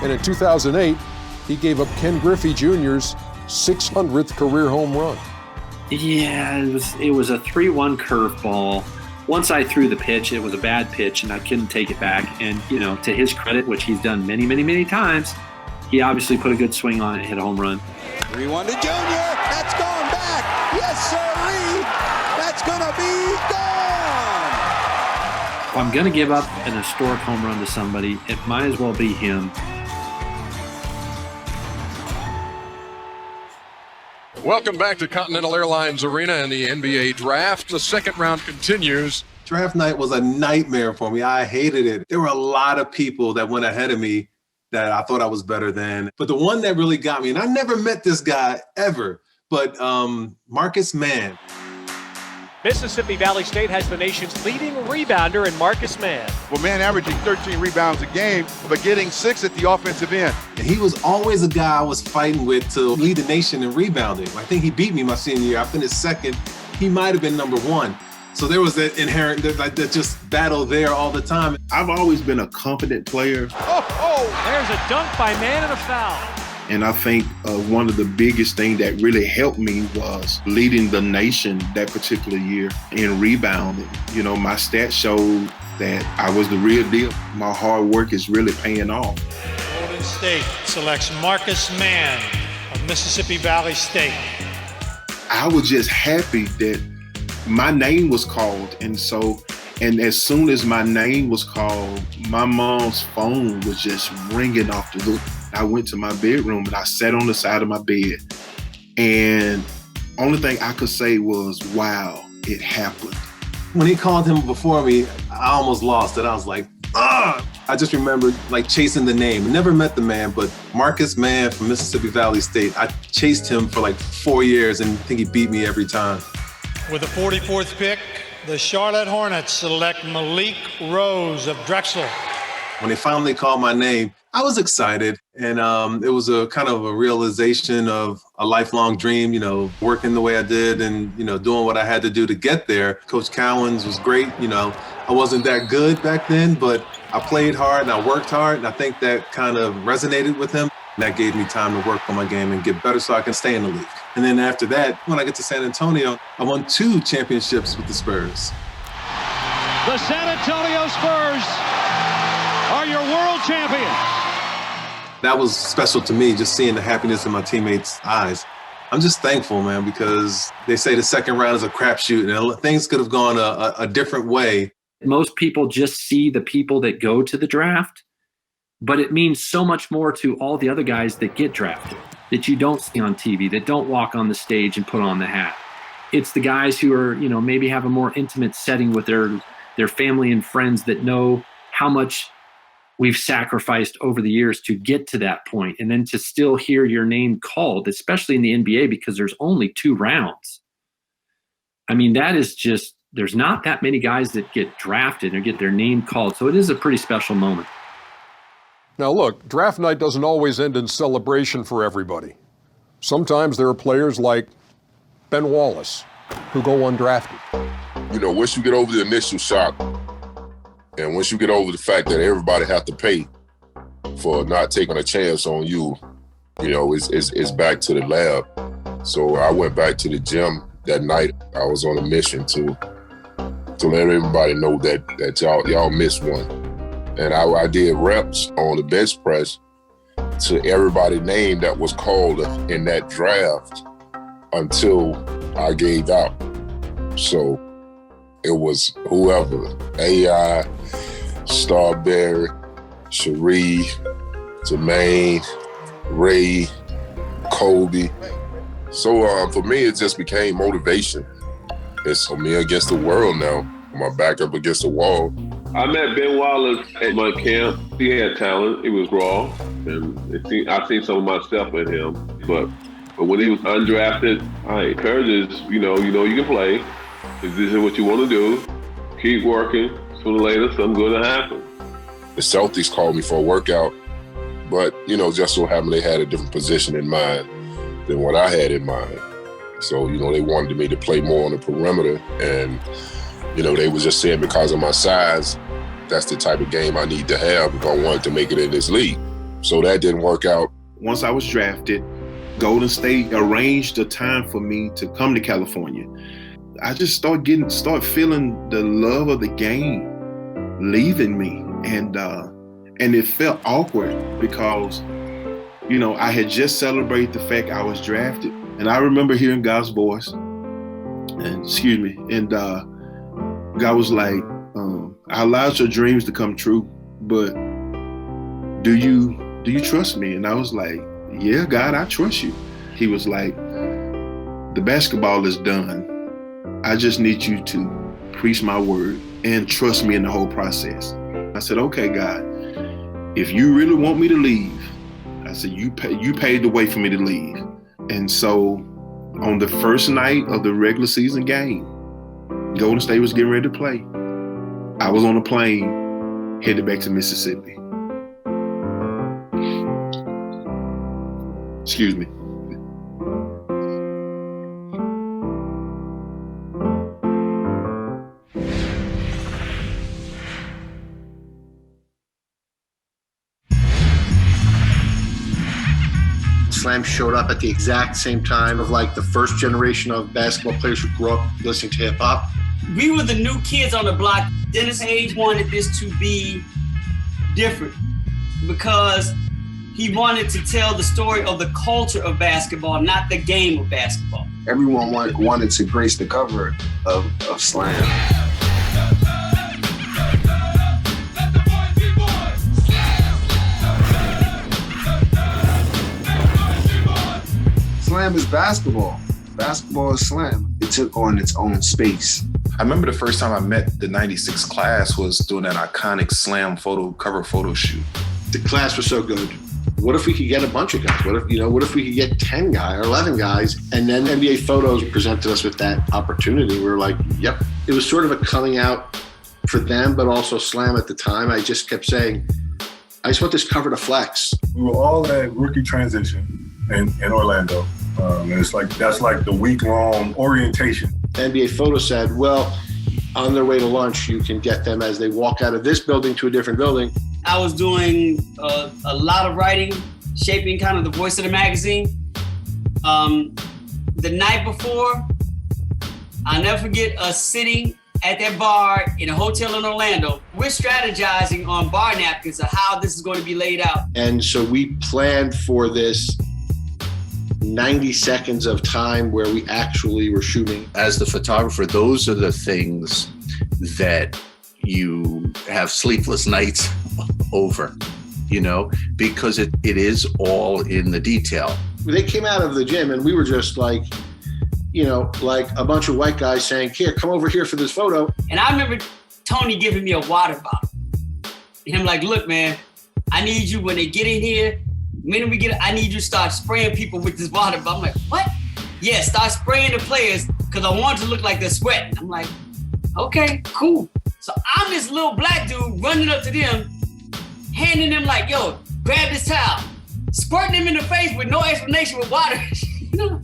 [SPEAKER 9] and in 2008, he gave up Ken Griffey Jr.'s 600th career home run.
[SPEAKER 20] Yeah, it was a 3-1 curveball. Once I threw the pitch, it was a bad pitch, and I couldn't take it back. And, to his credit, which he's done many, many, many times, he obviously put a good swing on it and hit a home run.
[SPEAKER 18] 3-1 to Junior. That's gone back. Yes, sirree. That's going to be gone.
[SPEAKER 20] If I'm going to give up an historic home run to somebody, it might as well be him.
[SPEAKER 15] Welcome back to Continental Airlines Arena and the NBA Draft. The second round continues.
[SPEAKER 26] Draft night was a nightmare for me. I hated it. There were a lot of people that went ahead of me that I thought I was better than. But the one that really got me, and I never met this guy ever, but Marcus Mann.
[SPEAKER 27] Mississippi Valley State has the nation's leading rebounder in Marcus Mann.
[SPEAKER 19] Well, Mann averaging 13 rebounds a game, but getting 6 at the offensive end.
[SPEAKER 26] And he was always a guy I was fighting with to lead the nation in rebounding. I think he beat me my senior year. I finished second. He might have been number 1. So there was that inherent, that just battle there all the time.
[SPEAKER 23] I've always been a confident player.
[SPEAKER 27] There's a dunk by Mann and a foul.
[SPEAKER 23] And I think one of the biggest things that really helped me was leading the nation that particular year in rebounding. My stats showed that I was the real deal. My hard work is really paying off.
[SPEAKER 3] Golden State selects Marcus Mann of Mississippi Valley State.
[SPEAKER 23] I was just happy that my name was called. And as soon as my name was called, my mom's phone was just ringing off the hook. I went to my bedroom and I sat on the side of my bed. And only thing I could say was, wow, it happened.
[SPEAKER 26] When he called him before me, I almost lost it. I was like, ah! I just remember chasing the name. Never met the man, but Marcus Mann from Mississippi Valley State. I chased him for 4 years and I think he beat me every time.
[SPEAKER 3] With the 44th pick, the Charlotte Hornets select Malik Rose of Drexel.
[SPEAKER 26] When they finally called my name, I was excited. And it was a kind of a realization of a lifelong dream, you know, working the way I did and, you know, doing what I had to do to get there. Coach Cowens was great. You know, I wasn't that good back then, but I played hard and I worked hard. And I think that kind of resonated with him. That gave me time to work on my game and get better so I can stay in the league. And then after that, when I get to San Antonio, I won 2 championships with the Spurs.
[SPEAKER 1] The San Antonio Spurs are your world champions.
[SPEAKER 26] That was special to me, just seeing the happiness in my teammates' eyes. I'm just thankful, man, because they say the second round is a crapshoot and things could have gone a different way.
[SPEAKER 20] Most people just see the people that go to the draft, but it means so much more to all the other guys that get drafted that you don't see on TV, that don't walk on the stage and put on the hat. It's the guys who are, you know, maybe have a more intimate setting with their family and friends that know how much we've sacrificed over the years to get to that point, and then to still hear your name called, especially in the NBA, because there's only 2 rounds. I mean, that is just, there's not that many guys that get drafted or get their name called. So it is a pretty special moment.
[SPEAKER 9] Now look, draft night doesn't always end in celebration for everybody. Sometimes there are players like Ben Wallace who go undrafted.
[SPEAKER 12] You know, once you get over the initial shock, and once you get over the fact that everybody has to pay for not taking a chance on you, you know, it's back to the lab. So I went back to the gym that night. I was on a mission to let everybody know that y'all missed one. And I did reps on the bench press to everybody's name that was called in that draft until I gave out. So it was whoever, AI, Starberry, Shareef, Jermaine, Ray, Kobe. So for me, it just became motivation. It's me against the world now. My back up against the wall.
[SPEAKER 4] I met Ben Wallace at my camp. He had talent. He was raw, and I seen some of myself in him. But when he was undrafted, I encouraged us, you know you can play. If this is what you want to do, keep working. Sooner or later, something's going to happen.
[SPEAKER 12] The Celtics called me for a workout, but, you know, just so happened they had a different position in mind than what I had in mind. So, you know, they wanted me to play more on the perimeter, and, you know, they was just saying because of my size, that's the type of game I need to have if I wanted to make it in this league. So that didn't work out.
[SPEAKER 23] Once I was drafted, Golden State arranged a time for me to come to California. I just start feeling the love of the game leaving me, and it felt awkward because, you know, I had just celebrated the fact I was drafted, and I remember hearing God's voice, and God was like, "I allowed your dreams to come true, but do you trust me?" And I was like, "Yeah, God, I trust you." He was like, "The basketball is done. I just need you to preach my word and trust me in the whole process." I said, "Okay, God, if you really want me to leave," I said, you paved the way for me to leave." And so on the first night of the regular season game, Golden State was getting ready to play. I was on a plane headed back to Mississippi. Excuse me.
[SPEAKER 6] Slam showed up at the exact same time of like the first generation of basketball players who grew up listening to hip hop.
[SPEAKER 7] We were the new kids on the block. Dennis Hayes wanted this to be different because he wanted to tell the story of the culture of basketball, not the game of basketball.
[SPEAKER 10] Everyone wanted to grace the cover of Slam. Slam is basketball. Basketball is Slam. It took on its own space.
[SPEAKER 16] I remember the first time I met the 96 class was doing that iconic Slam cover photo shoot.
[SPEAKER 6] The class was so good. What if we could get a bunch of guys? What if we could get 10 guys or 11 guys? And then NBA Photos presented us with that opportunity. We were like, yep. It was sort of a coming out for them, but also Slam at the time. I just kept saying, I just want this cover to flex.
[SPEAKER 5] We were all at rookie transition in Orlando. And that's like the week-long orientation.
[SPEAKER 6] The NBA photo said, well, on their way to lunch, you can get them as they walk out of this building to a different building.
[SPEAKER 7] I was doing a lot of writing, shaping kind of the voice of the magazine. The night before, I'll never forget us sitting at that bar in a hotel in Orlando. We're strategizing on bar napkins of how this is going to be laid out.
[SPEAKER 6] And so we planned for this 90 seconds of time where we actually were shooting.
[SPEAKER 8] As the photographer, those are the things that you have sleepless nights over, you know, because it is all in the detail.
[SPEAKER 6] They came out of the gym and we were just like, you know, like a bunch of white guys saying, here, come over here for this photo.
[SPEAKER 7] And I remember Tony giving me a water bottle. And him like, look, man, I need you when they get in here, the minute we get, I need you to start spraying people with this water bottle. I'm like, what? Yeah, start spraying the players because I want it to look like they're sweating. I'm like, okay, cool. So I'm this little black dude running up to them, handing them like, yo, grab this towel, squirting them in the face with no explanation with water. You know?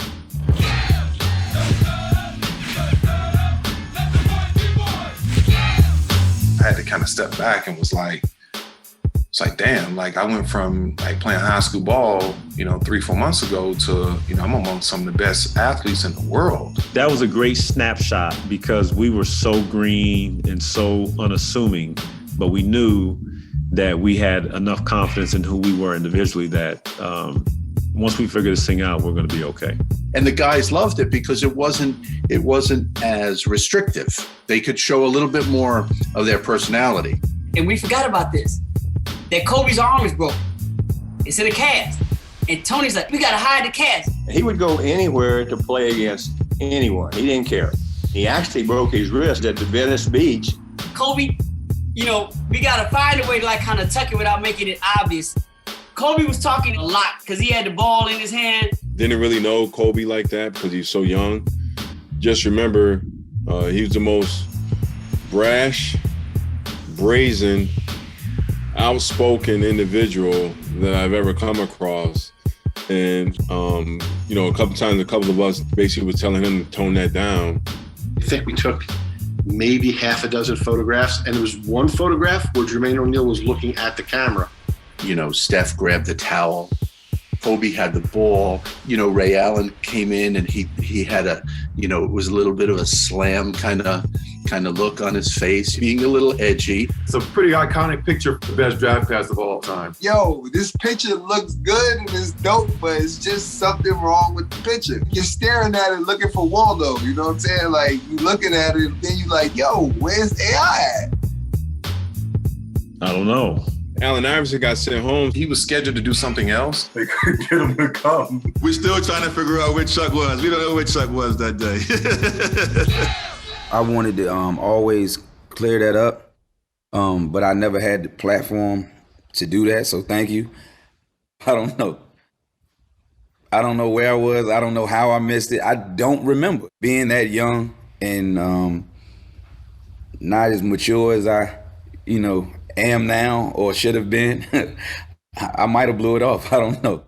[SPEAKER 16] I had to kind of step back and was like, it's like, damn, like I went from like playing high school ball, you know, 3-4 months ago to, you know, I'm among some of the best athletes in the world.
[SPEAKER 13] That was a great snapshot because we were so green and so unassuming, but we knew that we had enough confidence in who we were individually that once we figure this thing out, we're going to be okay.
[SPEAKER 8] And the guys loved it because it wasn't as restrictive. They could show a little bit more of their personality.
[SPEAKER 7] And we forgot about this, that Kobe's arm is broken. It's in a cast. And Tony's like, we got to hide the cast.
[SPEAKER 21] He would go anywhere to play against anyone. He didn't care. He actually broke his wrist at the Venice Beach.
[SPEAKER 7] Kobe, you know, we got to find a way to like kind of tuck it without making it obvious. Kobe was talking a lot because he had the ball in his hand.
[SPEAKER 22] Didn't really know Kobe like that because he's so young. Just remember, he was the most brash, brazen, outspoken individual that I've ever come across. And, you know, a couple of us basically was telling him to tone that down.
[SPEAKER 6] I think we took maybe half a dozen photographs, and there was one photograph where Jermaine O'Neal was looking at the camera.
[SPEAKER 8] You know, Steph grabbed the towel. Kobe had the ball. You know, Ray Allen came in and he had a, you know, it was a little bit of a slam kind of look on his face, being a little edgy.
[SPEAKER 24] It's a pretty iconic picture for the best draft class of all time.
[SPEAKER 10] Yo, this picture looks good and it's dope, but it's just something wrong with the picture. You're staring at it looking for Waldo, you know what I'm saying? Like, you looking at it, and then you like, yo, where's AI at?
[SPEAKER 13] I don't know.
[SPEAKER 22] Allen Iverson got sent home.
[SPEAKER 16] He was scheduled to do something else.
[SPEAKER 24] They couldn't get him to come.
[SPEAKER 25] We're still trying to figure out which Chuck was. We don't know which Chuck was that day.
[SPEAKER 28] I wanted to always clear that up, but I never had the platform to do that, so thank you. I don't know. I don't know where I was. I don't know how I missed it. I don't remember being that young and not as mature as I, you know, am now or should have been. I might have blew it off. I don't know.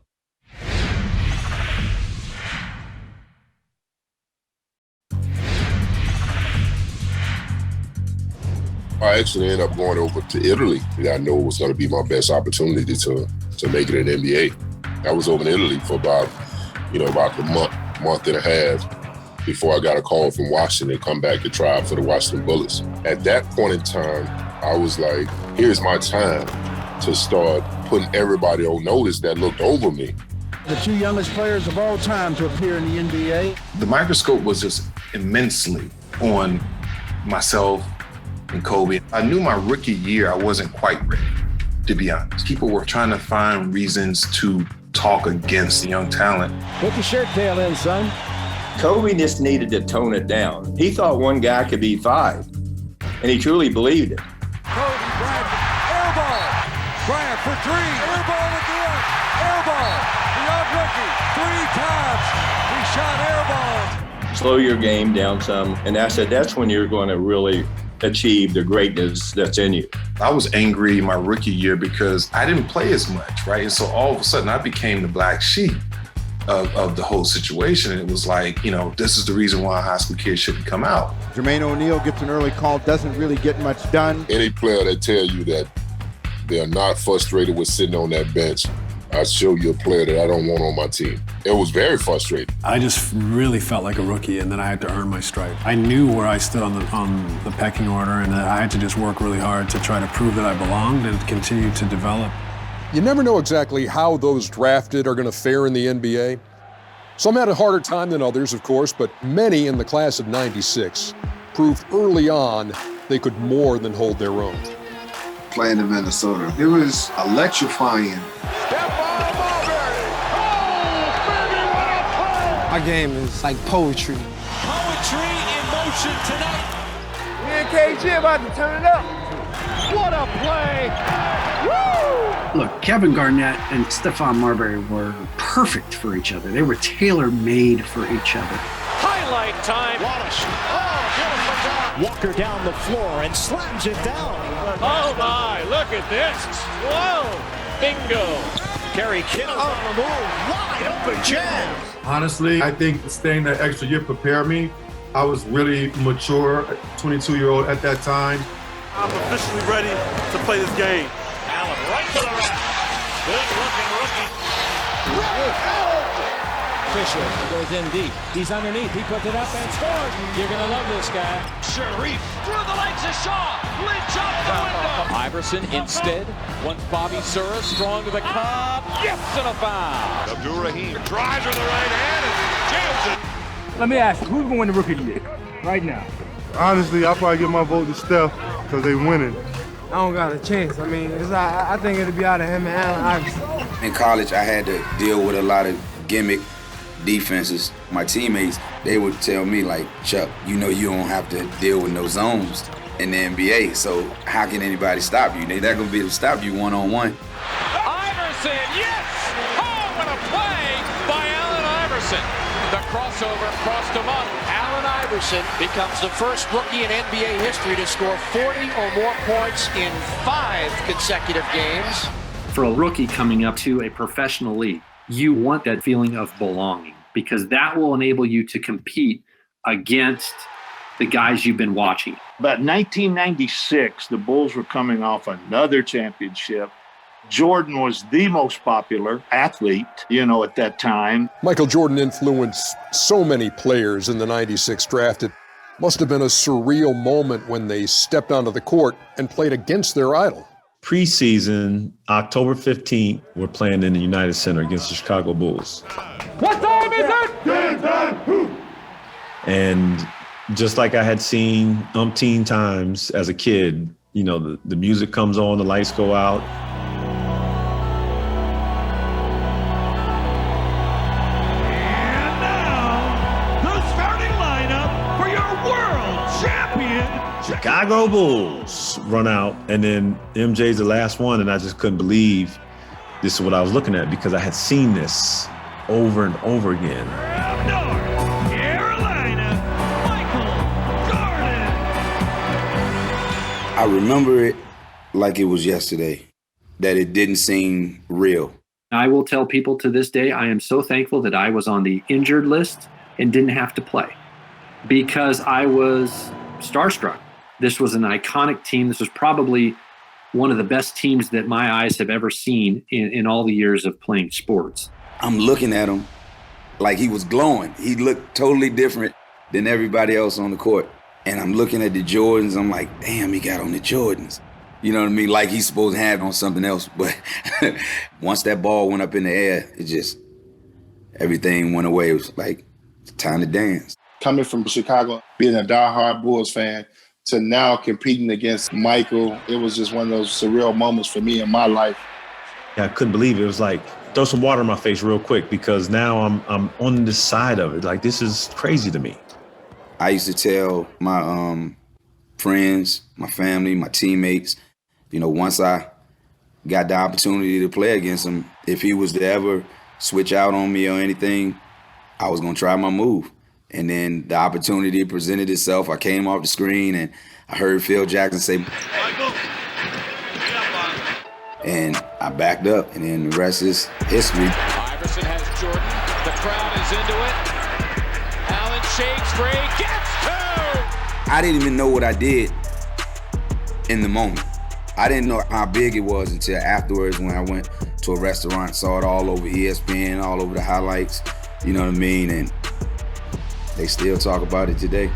[SPEAKER 12] I actually ended up going over to Italy. I know it was going to be my best opportunity to make it in the NBA. I was over in Italy for about a month and a half before I got a call from Washington to come back to try out for the Washington Bullets. At that point in time, I was like, here's my time to start putting everybody on notice that looked over me.
[SPEAKER 29] The two youngest players of all time to appear in the NBA.
[SPEAKER 16] The microscope was just immensely on myself and Kobe. I knew my rookie year I wasn't quite ready, to be honest. People were trying to find reasons to talk against young talent.
[SPEAKER 29] Put the shirt tail in, son.
[SPEAKER 21] Kobe just needed to tone it down. He thought one guy could be 5, and he truly believed it.
[SPEAKER 18] Kobe Bryant, air ball. Bryant for 3, air ball again. Air ball. The young rookie, 3 times. He shot air balls.
[SPEAKER 21] Slow your game down some, and I said that's when you're going to really achieve the greatness that's in you.
[SPEAKER 16] I was angry my rookie year because I didn't play as much, right? And so all of a sudden I became the black sheep of the whole situation. And it was like, this is the reason why high school kids shouldn't come out.
[SPEAKER 1] Jermaine O'Neal gets an early call, doesn't really get much done.
[SPEAKER 12] Any player that tell you that they're not frustrated with sitting on that bench, I show you a player that I don't want on my team. It was very frustrating.
[SPEAKER 2] I just really felt like a rookie, and then I had to earn my stripe. I knew where I stood on the pecking order, and I had to just work really hard to try to prove that I belonged and continue to develop.
[SPEAKER 9] You never know exactly how those drafted are going to fare in the NBA. Some had a harder time than others, of course, but many in the class of '96 proved early on they could more than hold their own.
[SPEAKER 10] Playing in Minnesota, it was electrifying.
[SPEAKER 18] Stephon Marbury. Oh, baby, what a play!
[SPEAKER 3] My game is like poetry.
[SPEAKER 18] Poetry in motion tonight.
[SPEAKER 3] Me and KG about to turn it up.
[SPEAKER 18] What a play! Woo!
[SPEAKER 11] Look, Kevin Garnett and Stephon Marbury were perfect for each other. They were tailor-made for each other.
[SPEAKER 18] Highlight time. Wallace. Oh, beautiful job. Walker down the floor and slams it down. Oh my, look at this. Whoa, bingo. Kerry Kittles on the move, wide open jam.
[SPEAKER 24] Honestly, I think staying that extra year prepared me. I was really mature, 22-year-old at that time.
[SPEAKER 14] I'm officially ready to play this game.
[SPEAKER 18] Allen right to the rack. Good looking rookie.
[SPEAKER 15] Fisher goes in deep. He's underneath. He puts it up and scores. You're going to love this guy.
[SPEAKER 18] Shareef through the legs of Shaw. Lynch up the window.
[SPEAKER 15] Iverson instead wants Bobby Sura strong to the cup. Yes, and a foul.
[SPEAKER 18] Abdur-Rahim drives with the right hand and jams it.
[SPEAKER 17] Let me ask you, who's going to win the Rookie of the Year right now?
[SPEAKER 19] Honestly, I'll probably give my vote to Steph because they winning.
[SPEAKER 17] I don't got a chance. I mean, I think it'll be out of him and Allen Iverson.
[SPEAKER 28] In college, I had to deal with a lot of gimmick defenses. My teammates, they would tell me like, Chuck, you don't have to deal with no zones in the NBA, so how can anybody stop you? They're not going to be able to stop you one-on-one.
[SPEAKER 15] Iverson, yes! Oh, what a play by Allen Iverson. The crossover crossed him up. Allen Iverson becomes the first rookie in NBA history to score 40 or more points in 5 consecutive games.
[SPEAKER 20] For a rookie coming up to a professional league, you want that feeling of belonging because that will enable you to compete against the guys you've been watching.
[SPEAKER 27] About 1996, the Bulls were coming off another championship. Jordan was the most popular athlete, at that time.
[SPEAKER 9] Michael Jordan influenced so many players in the '96 draft. It must have been a surreal moment when they stepped onto the court and played against their idol.
[SPEAKER 13] Preseason, October 15th, we're playing in the United Center against the Chicago Bulls.
[SPEAKER 18] What time is it? Game time.
[SPEAKER 13] And just like I had seen umpteen times as a kid, the music comes on, the lights go out. Chicago Bulls run out, and then MJ's the last one, and I just couldn't believe this is what I was looking at because I had seen this over and over again.
[SPEAKER 18] North Carolina, Michael Jordan.
[SPEAKER 28] I remember it like it was yesterday, that it didn't seem real.
[SPEAKER 20] I will tell people to this day, I am so thankful that I was on the injured list and didn't have to play because I was starstruck. This was an iconic team. This was probably one of the best teams that my eyes have ever seen in all the years of playing sports.
[SPEAKER 28] I'm looking at him like he was glowing. He looked totally different than everybody else on the court. And I'm looking at the Jordans. I'm like, damn, he got on the Jordans. You know what I mean? Like he's supposed to have on something else. But once that ball went up in the air, everything went away. It was like, it's time to dance.
[SPEAKER 23] Coming from Chicago, being a diehard Bulls fan, to now competing against Michael, it was just one of those surreal moments for me in my life.
[SPEAKER 13] Yeah, I couldn't believe it. It was like, throw some water in my face real quick because now I'm on this side of it. Like, this is crazy to me.
[SPEAKER 28] I used to tell my friends, my family, my teammates, once I got the opportunity to play against him, if he was to ever switch out on me or anything, I was going to try my move. And then the opportunity presented itself. I came off the screen and I heard Phil Jackson say, Michael. And I backed up, and then the rest is history.
[SPEAKER 15] Iverson has Jordan. The crowd is into it. Allen shakes free, gets two!
[SPEAKER 28] I didn't even know what I did in the moment. I didn't know how big it was until afterwards when I went to a restaurant, saw it all over ESPN, all over the highlights, you know what I mean? And they still talk about it today.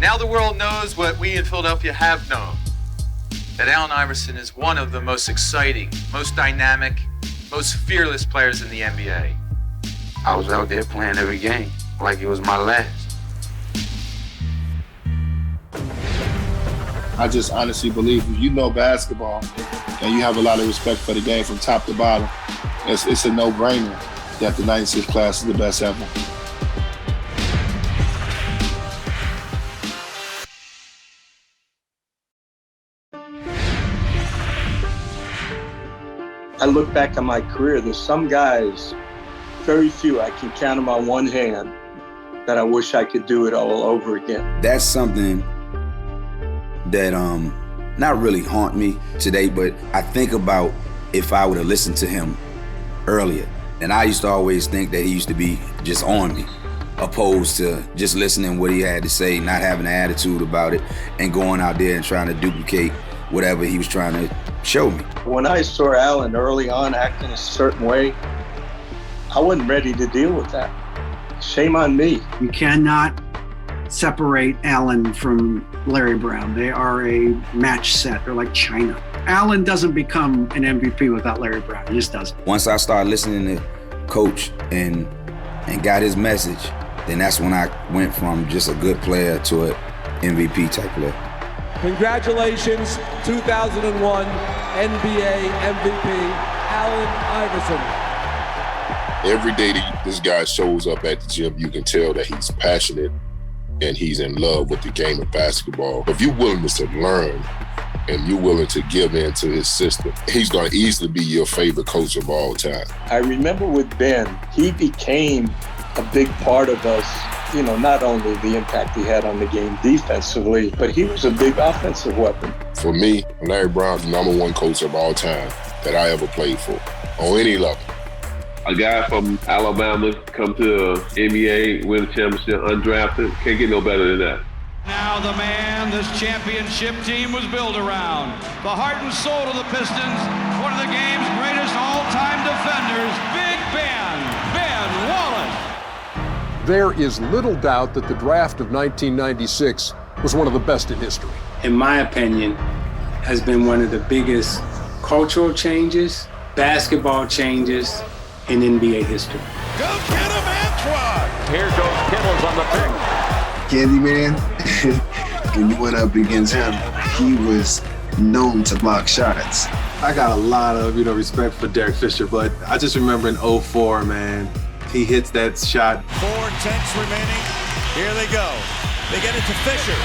[SPEAKER 4] Now the world knows what we in Philadelphia have known, that Allen Iverson is one of the most exciting, most dynamic, most fearless players in the NBA.
[SPEAKER 5] I was out there playing every game like it was my last.
[SPEAKER 24] I just honestly believe if you know basketball and you have a lot of respect for the game from top to bottom, it's a no-brainer that the 96 class is the best ever.
[SPEAKER 21] I look back on my career, there's some guys, very few, I can count them on one hand, that I wish I could do it all over again.
[SPEAKER 28] That's something that not really haunt me today, but I think about if I would have listened to him earlier. And I used to always think that he used to be just on me, opposed to just listening what he had to say, not having an attitude about it, and going out there and trying to duplicate whatever he was trying to show me.
[SPEAKER 21] When I saw Allen early on acting a certain way, I wasn't ready to deal with that. Shame on me.
[SPEAKER 11] You cannot separate Allen from Larry Brown. They are a match set. They're like China. Allen doesn't become an MVP without Larry Brown. He just doesn't.
[SPEAKER 28] Once I started listening to Coach and got his message, then that's when I went from just a good player to an MVP type player.
[SPEAKER 6] Congratulations, 2001 NBA MVP, Allen Iverson.
[SPEAKER 12] Every day this guy shows up at the gym, you can tell that he's passionate and he's in love with the game of basketball. If you're willing to learn and you're willing to give in to his system, he's going to easily be your favorite coach of all time.
[SPEAKER 21] I remember with Ben, he became a big part of us. You know, not only the impact he had on the game defensively, but he was a big offensive weapon.
[SPEAKER 12] For me, Larry Brown's the #1 coach of all time that I ever played for, on any level.
[SPEAKER 7] A guy from Alabama come to NBA, win a championship, undrafted. Can't get no better than that.
[SPEAKER 8] Now the man this championship team was built around. The heart and soul of the Pistons, one of the game's greatest all-time defenders, Big Ben Wallace.
[SPEAKER 9] There is little doubt that the draft of 1996 was one of the best in history.
[SPEAKER 22] In my opinion, has been one of the biggest cultural changes, basketball changes in NBA history.
[SPEAKER 8] Go get him, Antoine!
[SPEAKER 21] Here goes Kittles on the pick.
[SPEAKER 10] Candyman, when you went up against him, he was known to block shots.
[SPEAKER 25] I got a lot of, respect for Derek Fisher, but I just remember in 04, man, he hits that shot.
[SPEAKER 8] 4:10 remaining. Here they go. They get it to Fisher.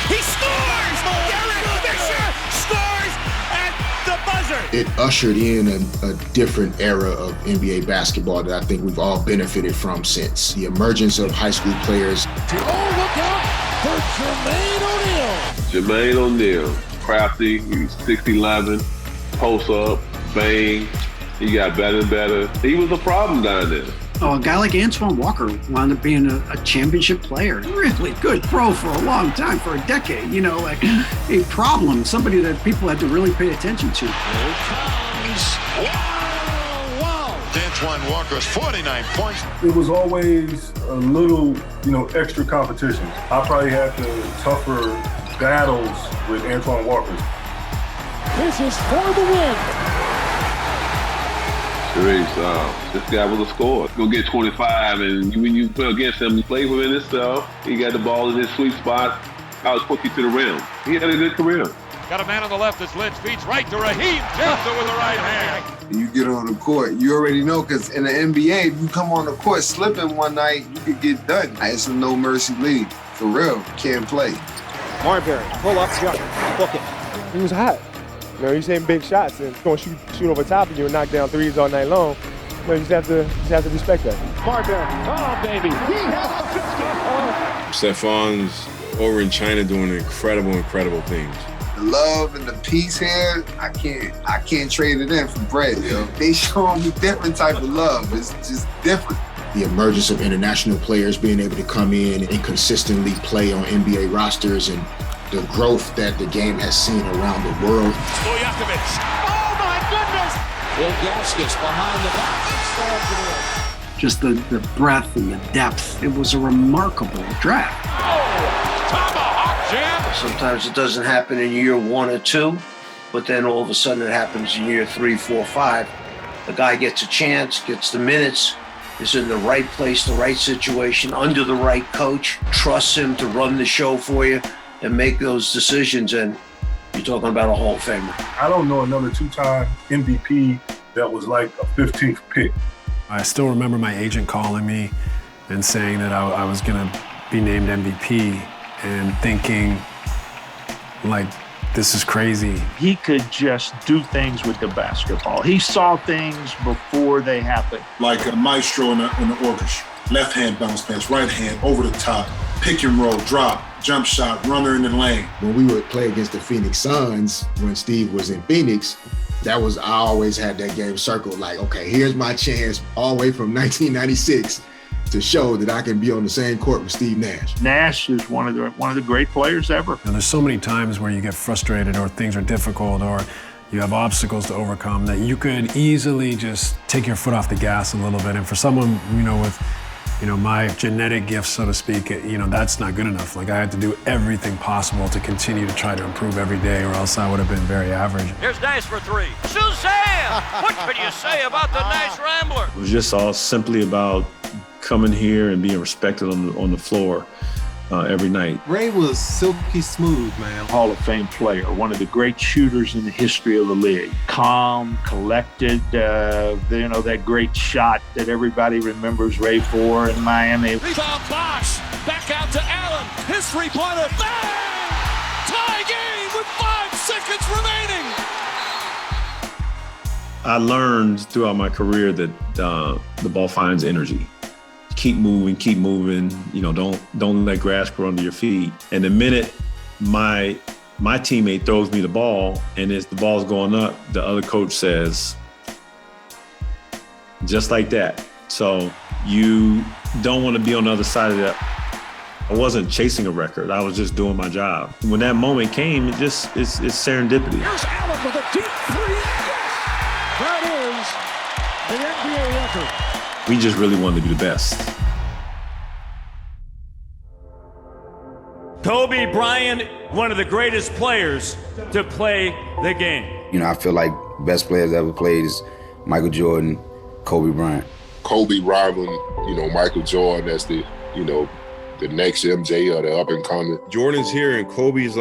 [SPEAKER 8] He scores! Derek Fisher scores at the buzzer!
[SPEAKER 26] It ushered in a different era of NBA basketball that I think we've all benefited from since. The emergence of high school players.
[SPEAKER 8] Oh, look out for Jermaine O'Neal!
[SPEAKER 7] Jermaine O'Neal, crafty, he's 6'11", post up, bang. He got better and better. He was a problem down there.
[SPEAKER 11] Oh, a guy like Antoine Walker wound up being a championship player. Really good pro for a long time, for a decade. Like a problem, somebody that people had to really pay attention to.
[SPEAKER 8] Here comes. Wow. Antoine Walker's 49 points.
[SPEAKER 19] It was always a little, extra competition. I probably had the tougher battles with Antoine Walker.
[SPEAKER 8] This is for the win.
[SPEAKER 7] This guy was a scorer. Go get 25, and when you play against him, you play within himself. He got the ball in his sweet spot. I was quickly to the rim. He had a good career.
[SPEAKER 15] Got a man on the left as Lynch feeds right to Rahim. Jumps it with the right hand.
[SPEAKER 10] You get on the court, you already know, because in the NBA, if you come on the court slipping one night, you could get done. It's a no mercy league. For real, you can't play.
[SPEAKER 17] Marbury, pull up, jump, book it. He was hot. He's hitting big shots and he's going to shoot over top of you and knock down threes all night long. You just have to respect that.
[SPEAKER 8] Marbury, oh baby, he has a 50.
[SPEAKER 1] Stephon's over in China doing incredible things.
[SPEAKER 10] The love and the peace here, I can't trade it in for bread, yo. They showing me different type of love. It's just different.
[SPEAKER 26] The emergence of international players being able to come in and consistently play on NBA rosters, and the growth that the game has seen around the world.
[SPEAKER 15] Stojakovic. Oh my goodness! Ilgauskas behind the back.
[SPEAKER 11] Just the breadth and the depth. It was a remarkable draft.
[SPEAKER 15] Tomahawk jam.
[SPEAKER 2] Sometimes it doesn't happen in year 1 or 2, but then all of a sudden it happens in year 3, 4, 5. The guy gets a chance, gets the minutes, is in the right place, the right situation, under the right coach, trusts him to run the show for you and make those decisions, and you're talking about a Hall of Famer.
[SPEAKER 19] I don't know another 2-time MVP that was like a 15th pick.
[SPEAKER 3] I still remember my agent calling me and saying that I was gonna be named MVP, and thinking, like, this is crazy.
[SPEAKER 14] He could just do things with the basketball. He saw things before they happened.
[SPEAKER 16] Like a maestro in the orchestra. Left hand bounce pass, right hand over the top, pick and roll, drop, jump shot, runner in the lane.
[SPEAKER 26] When we would play against the Phoenix Suns, when Steve was in Phoenix, I always had that game circled, like, okay, here's my chance all the way from 1996 to show that I can be on the same court with Steve Nash.
[SPEAKER 14] Nash is one of the great players ever.
[SPEAKER 3] Now, there's so many times where you get frustrated, or things are difficult, or you have obstacles to overcome, that you could easily just take your foot off the gas a little bit. And for someone, with, my genetic gifts, so to speak, that's not good enough. Like, I had to do everything possible to continue to try to improve every day, or else I would have been very average.
[SPEAKER 15] Here's Nash for 3. Suzanne! What can you say about the Nash Rambler?
[SPEAKER 13] It was just all simply about coming here and being respected on the floor every night.
[SPEAKER 25] Ray was silky smooth, man.
[SPEAKER 14] Hall of Fame player, one of the great shooters in the history of the league. Calm, collected, that great shot that everybody remembers Ray for in Miami.
[SPEAKER 15] Rebound Bosch, back out to Allen, his three-pointer, bang! Tie game with 5 seconds remaining!
[SPEAKER 13] I learned throughout my career that the ball finds energy. Keep moving, don't let grass grow under your feet. And the minute my teammate throws me the ball, and as the ball's going up, the other coach says, just like that. So you don't want to be on the other side of that. I wasn't chasing a record. I was just doing my job. When that moment came, it's serendipity.
[SPEAKER 15] Here's Allen with a deep 3. That is the NBA record.
[SPEAKER 13] We just really wanted to be the best.
[SPEAKER 18] Kobe Bryant, one of the greatest players to play the game.
[SPEAKER 28] I feel like best players ever played is Michael Jordan, Kobe Bryant.
[SPEAKER 12] Kobe rivaling, Michael Jordan as the next MJ or the up and coming.
[SPEAKER 1] Jordan's here and Kobe's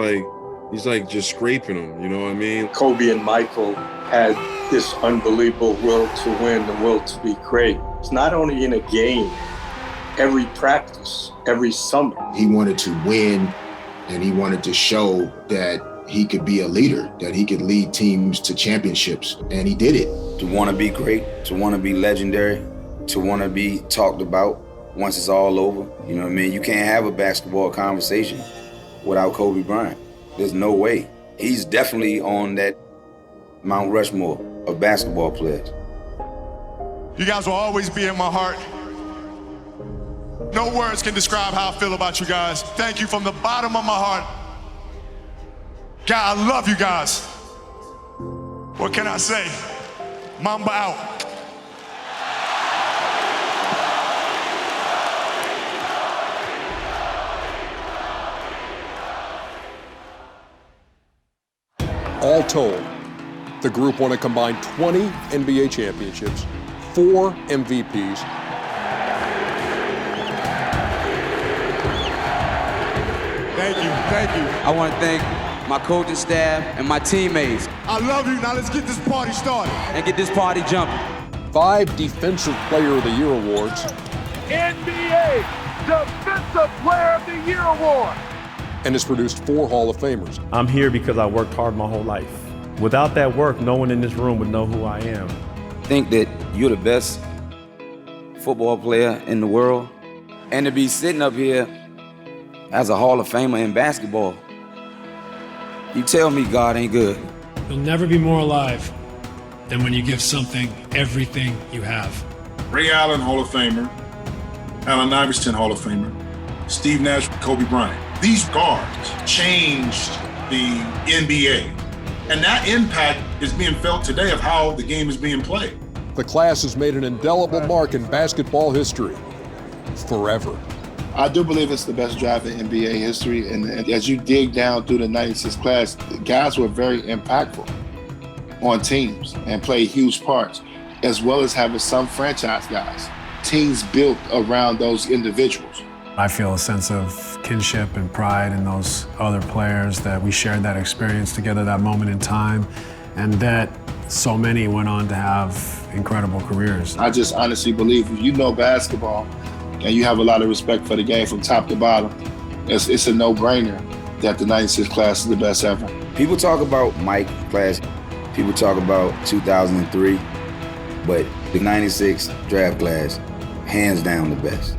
[SPEAKER 1] he's just scraping him, you know what I mean?
[SPEAKER 21] Kobe and Michael had this unbelievable will to win, the will to be great. It's not only in a game, every practice, every summer.
[SPEAKER 26] He wanted to win, and he wanted to show that he could be a leader, that he could lead teams to championships, and he did it.
[SPEAKER 28] To want to be great, to want to be legendary, to want to be talked about once it's all over. You know what I mean? You can't have a basketball conversation without Kobe Bryant. There's no way. He's definitely on that Mount Rushmore of basketball players.
[SPEAKER 20] You guys will always be in my heart. No words can describe how I feel about you guys. Thank you from the bottom of my heart. God, I love you guys. What can I say? Mamba out.
[SPEAKER 9] All told, the group won a combined 20 NBA championships, 4 MVPs.
[SPEAKER 20] Thank you.
[SPEAKER 6] I want to thank my coaching staff and my teammates.
[SPEAKER 20] I love you. Now let's get this party started.
[SPEAKER 6] And get this party jumping.
[SPEAKER 9] 5 Defensive Player of the Year awards.
[SPEAKER 20] NBA Defensive Player of the Year award.
[SPEAKER 9] And has produced 4 Hall of Famers.
[SPEAKER 13] I'm here because I worked hard my whole life. Without that work, no one in this room would know who I am.
[SPEAKER 28] Think that you're the best football player in the world, and to be sitting up here as a Hall of Famer in basketball. You tell me God ain't good.
[SPEAKER 3] You'll never be more alive than when you give something everything you have.
[SPEAKER 16] Ray Allen, Hall of Famer. Allen Iverson, Hall of Famer. Steve Nash, Kobe Bryant. These guards changed the NBA. And that impact is being felt today of how the game is being played.
[SPEAKER 9] The class has made an indelible mark in basketball history forever.
[SPEAKER 4] I do believe it's the best draft in NBA history. And as you dig down through the 96 class, the guys were very impactful on teams and played huge parts, as well as having some franchise guys. Teams built around those individuals.
[SPEAKER 3] I feel a sense of kinship and pride in those other players, that we shared that experience together, that moment in time, and that so many went on to have incredible careers.
[SPEAKER 4] I just honestly believe if you know basketball and you have a lot of respect for the game from top to bottom, it's a no-brainer that the 96 class is the best ever.
[SPEAKER 28] People talk about Mike class, people talk about 2003, but the 96 draft class, hands down the best.